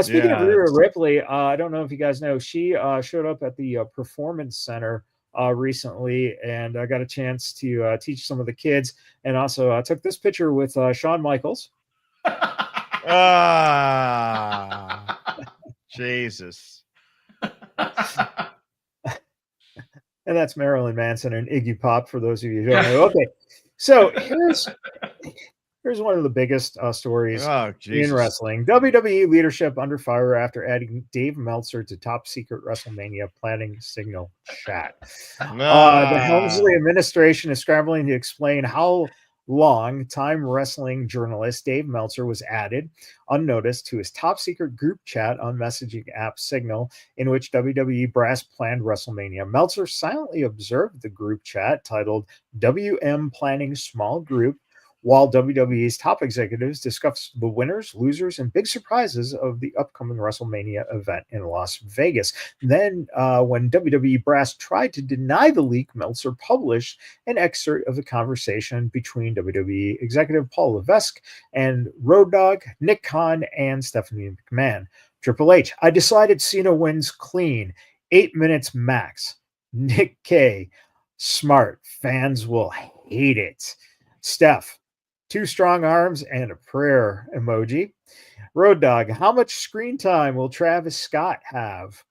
Speaking of Rhea Ripley, I don't know if you guys know, she showed up at the Performance Center recently, and I got a chance to teach some of the kids, and also took this picture with Shawn Michaels. Jesus. And that's Marilyn Manson and Iggy Pop, for those of you who don't know. Okay, so here's one of the biggest stories in wrestling. WWE leadership under fire after adding Dave Meltzer to top secret WrestleMania planning signal chat. The Helmsley administration is scrambling to explain how long time wrestling journalist Dave Meltzer was added unnoticed to his top secret group chat on messaging app Signal, in which WWE brass planned WrestleMania. Meltzer silently observed the group chat titled WM Planning Small Group, while WWE's top executives discussed the winners, losers, and big surprises of the upcoming WrestleMania event in Las Vegas. Then, when WWE brass tried to deny the leak, Meltzer published an excerpt of the conversation between WWE executive Paul Levesque and Road Dogg, Nick Khan, and Stephanie McMahon. Triple H, I decided Cena wins clean, 8 minutes max. Nick K, smart, fans will hate it. Steph, 2 strong arms and a prayer emoji. Road Dogg, how much screen time will Travis Scott have?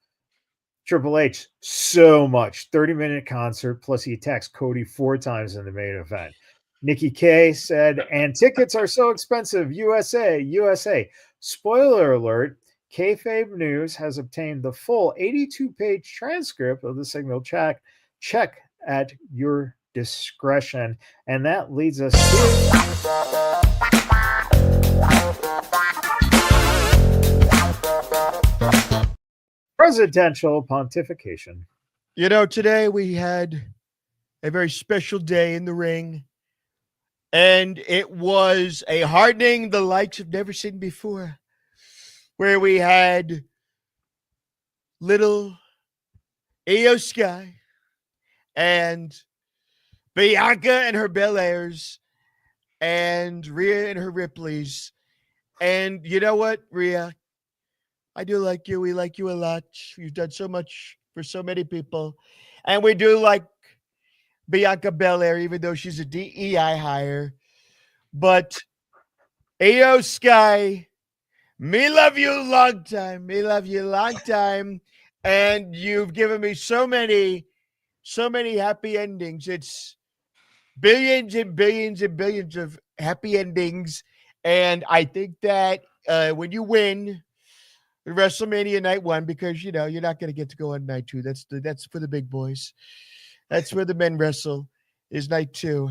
Triple H, so much. 30-minute concert, plus he attacks Cody 4 times in the main event. Nikki K said, and tickets are so expensive. USA, USA. Spoiler alert, Kayfabe News has obtained the full 82-page transcript of the Signal chat. Check at your discretion. And that leads us to presidential pontification. You know, today we had a very special day in the ring, and it was a hardening the likes of never seen before. where we had little Io Sky and Bianca and her Belairs and Rhea and her Ripleys. And you know what, Rhea? I do like you. We like you a lot. You've done so much for so many people. And we do like Bianca Belair, even though she's a DEI hire. But Io Sky, me love you long time. Me love you long time. And you've given me so many happy endings. It's billions and billions and billions of happy endings. And I think that when you win WrestleMania night 1, because you're not going to get to go on night 2. That's for the big boys. That's where the men wrestle, is night 2.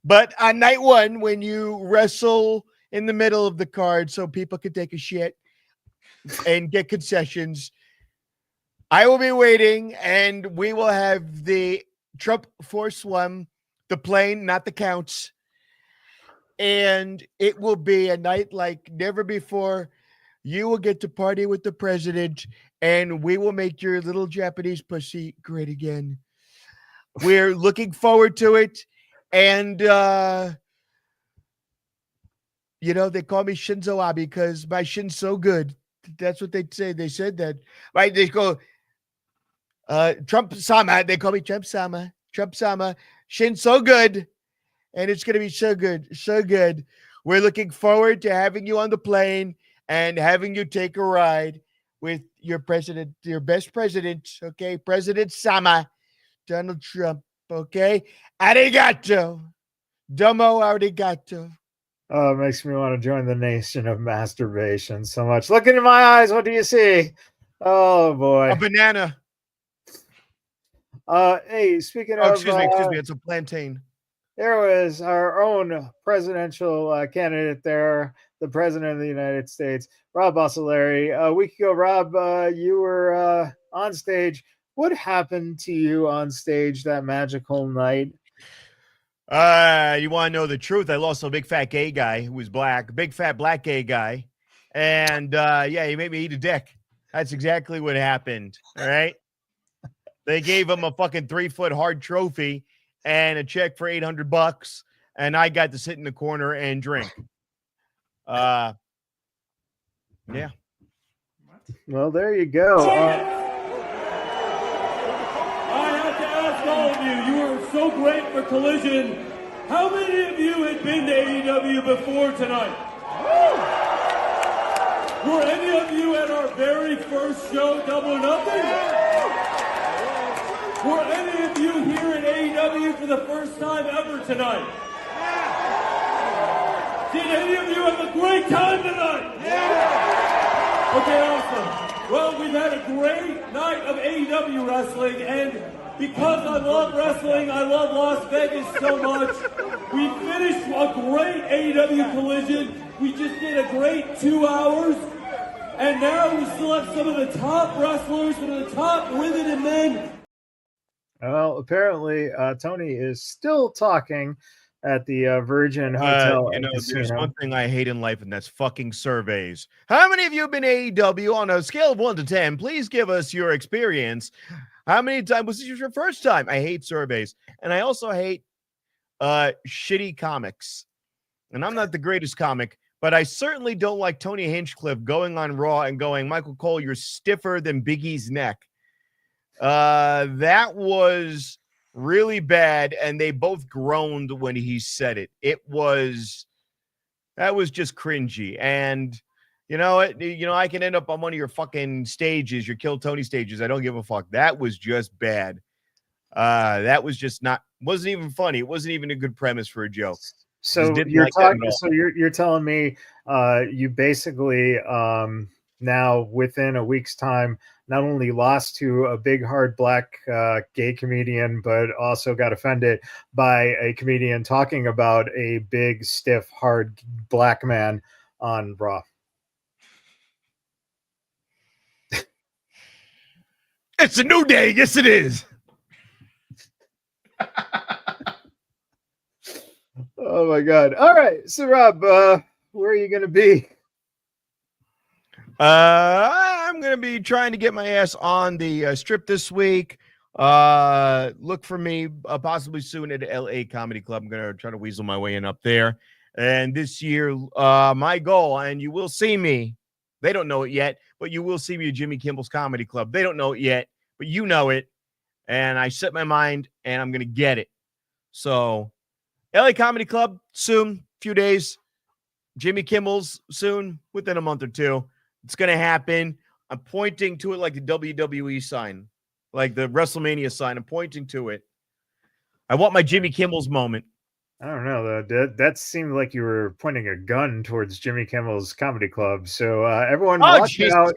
But on night 1, when you wrestle in the middle of the card so people can take a shit and get concessions, I will be waiting, and we will have the Trump Force One, the plane, not the counts. And it will be a night like never before. You will get to party with the president, and we will make your little Japanese pussy great again. We're looking forward to it. And, they call me Shinzo Abe because my shin's so good. That's what they say. They said that. Right? They go, Trump-sama. They call me Trump-sama. Trump-sama. Shin's so good. And it's going to be so good. So good. We're looking forward to having you on the plane and having you take a ride with your president, your best president, okay? President Sama, Donald Trump, okay? Arigato. Domo arigato. Oh, it makes me want to join the nation of masturbation so much. Look into my eyes. What do you see? Oh, boy. A banana. Hey, speaking of... Excuse me. It's a plantain. There was our own presidential candidate there, the president of the United States, Rob Ossoleri. A week ago, Rob, you were on stage. What happened to you on stage that magical night? You want to know the truth? I lost a big fat gay guy who was black, big fat black gay guy. And he made me eat a dick. That's exactly what happened. All right. They gave him a fucking 3-foot hard trophy and a check for $800, and I got to sit in the corner and drink. Yeah. Well, there you go. I have to ask all of you, you were so great for Collision. How many of you had been to AEW before tonight? Were any of you at our very first show, Double or Nothing? Were any of you here at AEW for the first time ever tonight? Did any of you have a great time tonight? Okay, awesome. Well, we've had a great night of AEW wrestling, and because I love wrestling, I love Las Vegas so much, we finished a great AEW Collision. We just did a great 2 hours, and now we still have some of the top wrestlers, some of the top women and men. Well, apparently, Tony is still talking at the Virgin Hotel. There's one thing I hate in life, and that's fucking surveys. How many of you have been AEW on a scale of 1 to 10? Please give us your experience. How many times was this your first time? I hate surveys, and I also hate shitty comics. And I'm not the greatest comic, but I certainly don't like Tony Hinchcliffe going on Raw and going, Michael Cole, you're stiffer than Biggie's neck. That was really bad, and they both groaned when he said it. That was just cringy. And I can end up on one of your fucking stages, your Kill Tony stages. I don't give a fuck. That was just bad. That was just wasn't even funny. It wasn't even a good premise for a joke. So you're talking. So you're telling me you basically now within a week's time not only lost to a big hard black gay comedian, but also got offended by a comedian talking about a big stiff hard black man on Raw. It's a new day. Yes, it is. Oh my God. All right. So Rob, where are you going to be? I'm going to be trying to get my ass on the strip this week. Look for me possibly soon at LA Comedy Club. I'm going to try to weasel my way in up there. And this year, my goal, and you will see me, they don't know it yet, but you will see me at Jimmy Kimmel's Comedy Club. They don't know it yet, but you know it. And I set my mind, and I'm going to get it. So, LA Comedy Club, soon, few days. Jimmy Kimmel's, soon, within a month or two. It's going to happen. I'm pointing to it like the WWE sign, like the Wrestlemania sign. I'm pointing to it. I want my Jimmy Kimmel's moment. I don't know. That seemed like you were pointing a gun towards Jimmy Kimmel's Comedy Club. So everyone watch out.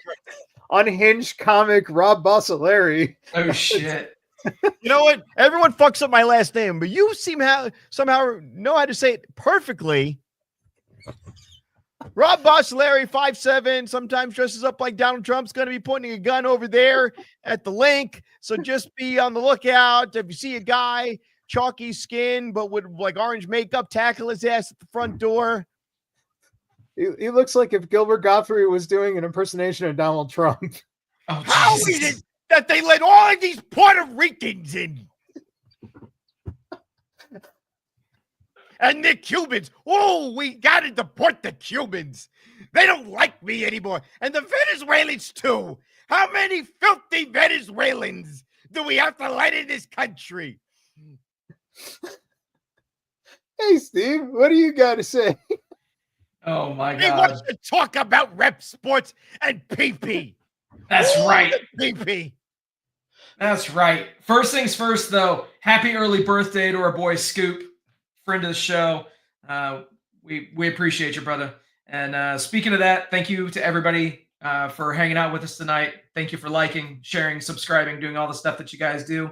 Unhinged comic Rob Bossoleri. Oh, shit. You know what? Everyone fucks up my last name, but you somehow know how to say it perfectly. Rob Bossoleri, 5'7", sometimes dresses up like Donald Trump's going to be pointing a gun over there at the link. So just be on the lookout. If you see a guy, chalky skin, but with like orange makeup, tackle his ass at the front door. He looks like if Gilbert Gottfried was doing an impersonation of Donald Trump. Oh, how is it that they let all of these Puerto Ricans in? And the Cubans. Oh, we got to deport the Cubans. They don't like me anymore. And the Venezuelans, too. How many filthy Venezuelans do we have to let in this country? Hey, Steve, what do you got to say? Oh, my God. He wants to talk about rep sports and PP. That's right. PP. That's right. First things first, though, happy early birthday to our boy Scoop, friend of the show. We appreciate you, brother. And speaking of that, thank you to everybody for hanging out with us tonight. Thank you for liking, sharing, subscribing, doing all the stuff that you guys do.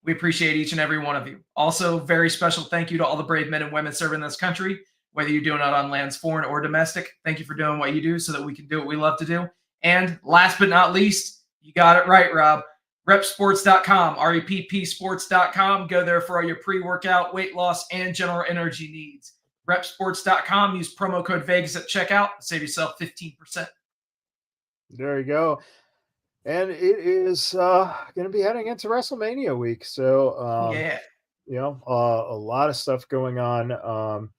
We appreciate each and every one of you. Also, very special thank you to all the brave men and women serving this country, whether you're doing it on lands foreign or domestic. Thank you for doing what you do so that we can do what we love to do. And last but not least, you got it right, Rob. Repsports.com, REPP sports.com. Go there for all your pre-workout, weight loss, and general energy needs. Repsports.com. Use promo code Vegas at checkout. Save yourself 15%. There you go. And it is going to be heading into WrestleMania week. So, yeah. You know, a lot of stuff going on.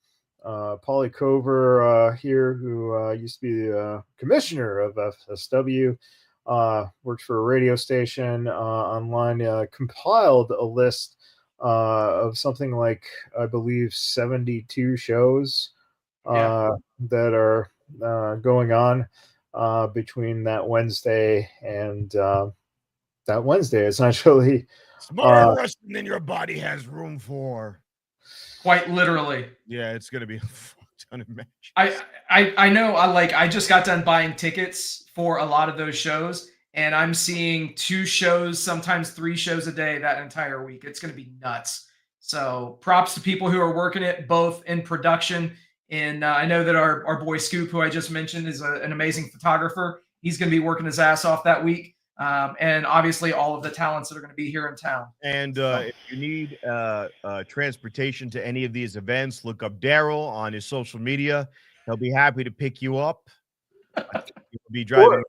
Paulie Cover here, who used to be the commissioner of FSW, worked for a radio station online, compiled a list of something like, I believe, 72 shows that are going on between that Wednesday and that Wednesday, essentially. It's more wrestling than your body has room for. Quite literally. Yeah, it's going to be a fuck ton of match. I know. I just got done buying tickets for a lot of those shows, and I'm seeing 2 shows, sometimes 3 shows a day that entire week. It's going to be nuts. So props to people who are working it, both in production. And I know that our boy Scoop, who I just mentioned, is an amazing photographer. He's going to be working his ass off that week. And obviously all of the talents that are going to be here in town. And if you need transportation to any of these events, look up Daryl on his social media. He'll be happy to pick you up. He'll be driving.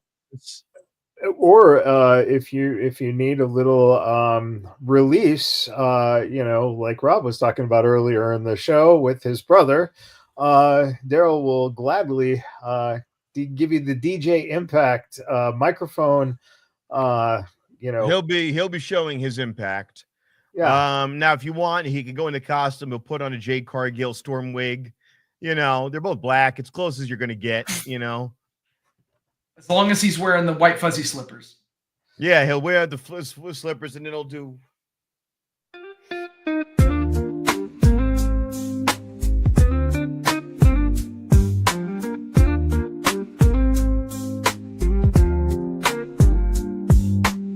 Or if you need a little release, you know, like Rob was talking about earlier in the show with his brother, Daryl will gladly give you the DJ Impact microphone. You know, he'll be showing his impact. Yeah. Now, if you want, he can go into costume. He'll put on a Jade Cargill storm wig. You know, they're both black. It's close as you're gonna get. You know, as long as he's wearing the white fuzzy slippers. Yeah, he'll wear the slippers, and then he'll do.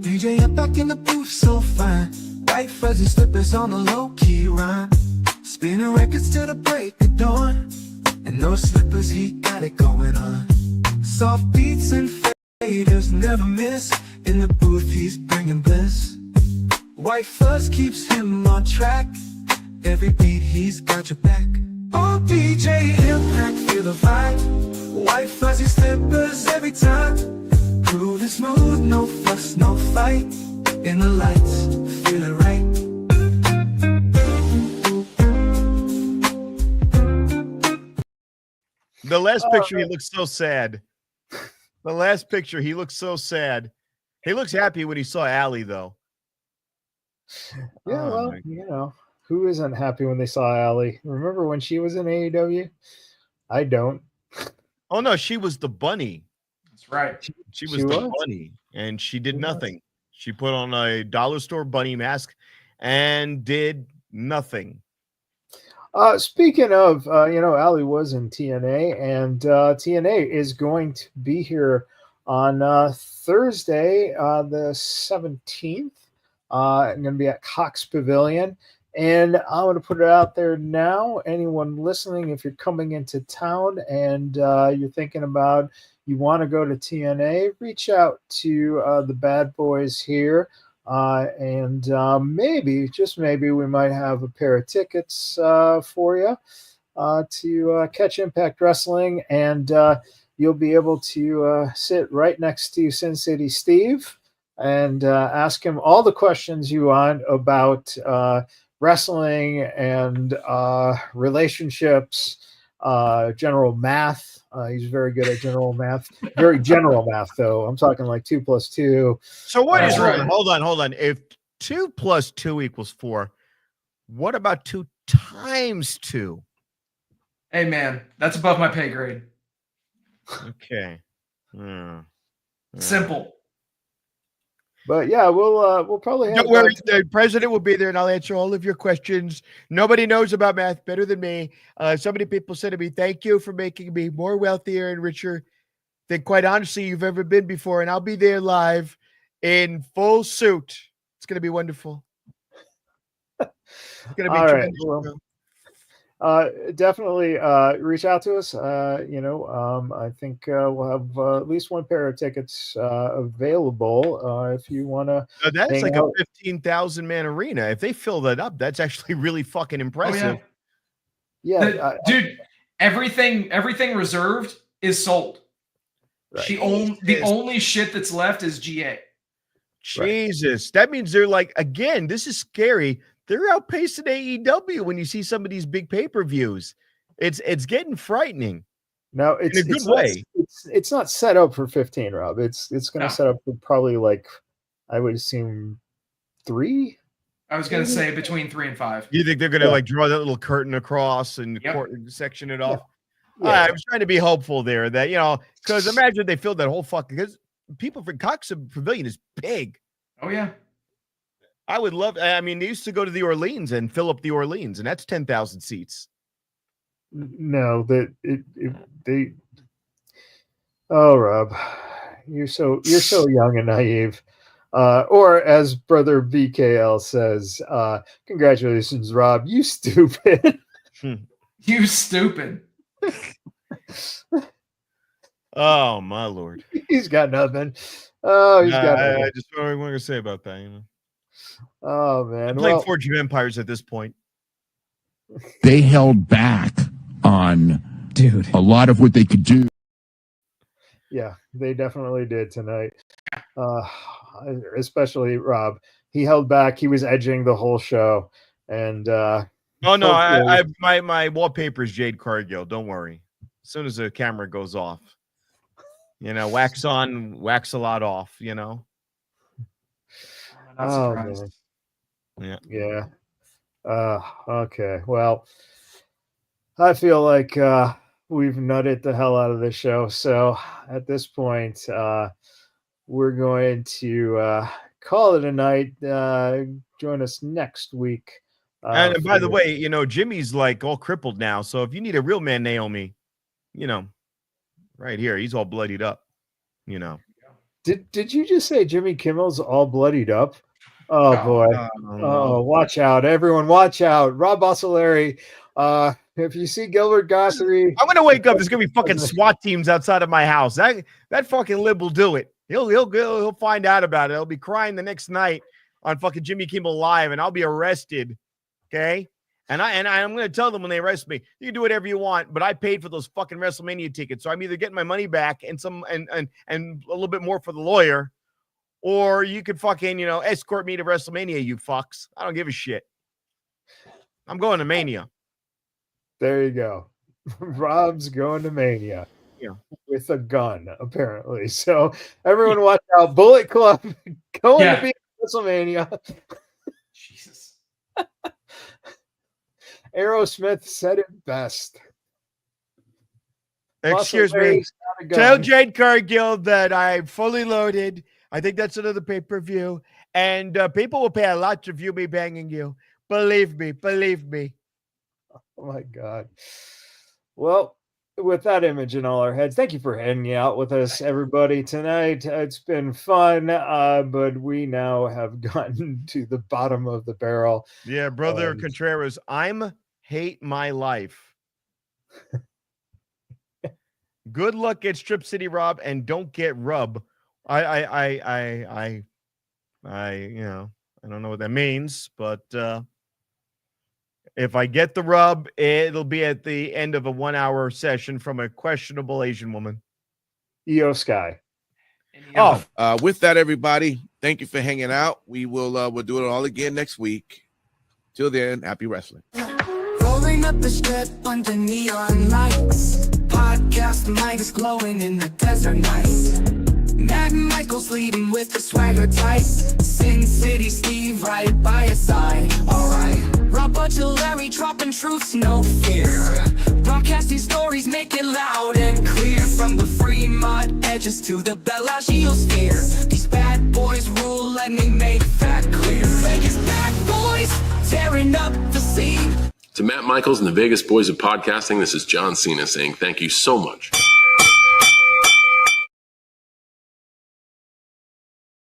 DJ up back in the booth, so fine. White fuzzy slippers on the low-key rhyme. Spinning records till the break of dawn. And those slippers, he got it going on. Soft beats and faders never miss. In the booth, he's bringing bliss. White fuzz keeps him on track. Every beat, he's got your back. Oh, DJ Impact, feel the vibe. White fuzzy slippers every time. Grooving smooth, no fuss, no fight. In the lights, feel it right. The last picture, he looks so sad. The last picture, he looks so sad. He looks happy when he saw Allie, though. Yeah, well, you know, who isn't happy when they saw Allie? Remember when she was in AEW? I don't. Oh, no, she was the bunny. That's right. She was the bunny, and she did nothing. She put on a dollar store bunny mask and did nothing. Speaking of, you know, Allie was in TNA, and TNA is going to be here on Thursday, the 17th. I'm going to be at Cox Pavilion, and I'm going to put it out there now. Anyone listening, if you're coming into town and you're thinking about you want to go to TNA, reach out to the bad boys here. And maybe, just maybe, we might have a pair of tickets for you to catch Impact Wrestling, and you'll be able to sit right next to Sin City Steve and ask him all the questions you want about wrestling and relationships, general math. He's very good at general math. Very general math, though. I'm talking like 2 + 2. So what is right? Hold on. If 2 + 2 = 4, what about 2 × 2? Hey, man, that's above my pay grade. Okay. Simple. But yeah, we'll probably have. Don't worry, the president will be there, and I'll answer all of your questions. Nobody knows about math better than me. So many people said to me, "Thank you for making me more wealthier and richer than, quite honestly, you've ever been before." And I'll be there live in full suit. It's going to be wonderful. It's going to be all right. tremendous. Well, definitely reach out to us. I think we'll have at least one pair of tickets available if you want to. That's like a 15,000 man arena. If they fill that up, that's actually really fucking impressive. Oh, yeah. Dude, everything reserved is sold. Right. The only shit that's left is GA. Jesus, that means they're like, again, this is scary. They're outpacing AEW when you see some of these big pay-per-views. It's getting frightening. No, it's in a good way. It's not set up for 15, Rob. It's going to set up for probably, like, I would assume 3. I was going to say between 3 and 5. You think they're going to like draw that little curtain across and section it off? I was trying to be hopeful there that, you know, because imagine they filled that whole fucking, because people from Cox Pavilion is big. Oh yeah. I would love. I mean, they used to go to the Orleans and fill up the Orleans, and that's 10,000 seats. No, they. Oh, Rob, you're so young and naive. Or as Brother BKL says, congratulations, Rob. You stupid. You stupid. Oh my Lord. He's got nothing. Oh, he's got nothing. I just don't know what to say about that, you know. Oh man, I'm playing Forge of Empires at this point. They held back on a lot of what they could do. Yeah, they definitely did tonight. Especially Rob. He held back. He was edging the whole show, and oh no, my wallpaper is Jade Cargill. Don't worry. As soon as the camera goes off, you know, wax on, wax a lot off. You know. I'm not surprised. Yeah. Okay. Well, I feel like we've nutted the hell out of the show. So at this point, we're going to call it a night. Join us next week. And by the way, you know, Jimmy's like all crippled now. So if you need a real man, Naomi, you know, right here, he's all bloodied up. You know. Did you just say Jimmy Kimmel's all bloodied up? Oh boy! Oh, watch out, everyone! Watch out, Rob Ossoleri. If you see Gilbert Gossary, I'm gonna wake up. There's gonna be fucking SWAT teams outside of my house. That fucking lib will do it. He'll find out about it. He'll be crying the next night on fucking Jimmy Kimmel Live, and I'll be arrested. Okay, And I'm going to tell them when they arrest me, you can do whatever you want, but I paid for those fucking WrestleMania tickets, so I'm either getting my money back and a little bit more for the lawyer, or you could fucking escort me to WrestleMania, you fucks. I don't give a shit. I'm going to Mania. There you go. Rob's going to Mania. Yeah. With a gun, apparently. So everyone watch out. Bullet Club going to be at WrestleMania. Jesus. Aerosmith said it best. Excuse me. Tell Jade Cargill that I'm fully loaded. I think that's another pay-per-view. And people will pay a lot to view me banging you. Believe me. Believe me. Oh, my God. Well, with that image in all our heads, thank you for hanging out with us, everybody, tonight. It's been fun, but we now have gotten to the bottom of the barrel. Yeah, brother Contreras, I'm hate my life. Good luck at Strip City, Rob, and don't get rub. I don't know what that means, but if I get the rub, it'll be at the end of a 1-hour session from a questionable Asian woman. EO Sky. With that, everybody, thank you for hanging out. We'll do it all again next week. Till then, happy wrestling. Rolling up the strip under neon lights. Podcast mic is glowing in the desert nights. Matt Michaels leading with the swagger tight. Sin City Steve right by your side. Alright, Rob Larry dropping truths, no fear. Broadcasting stories, make it loud and clear. From the Fremont edges to the Bellagio sphere. These bad boys rule, let me make that clear. Vegas bad boys, tearing up the scene. To Matt Michaels and the Vegas Boys of Podcasting, this is John Cena saying thank you so much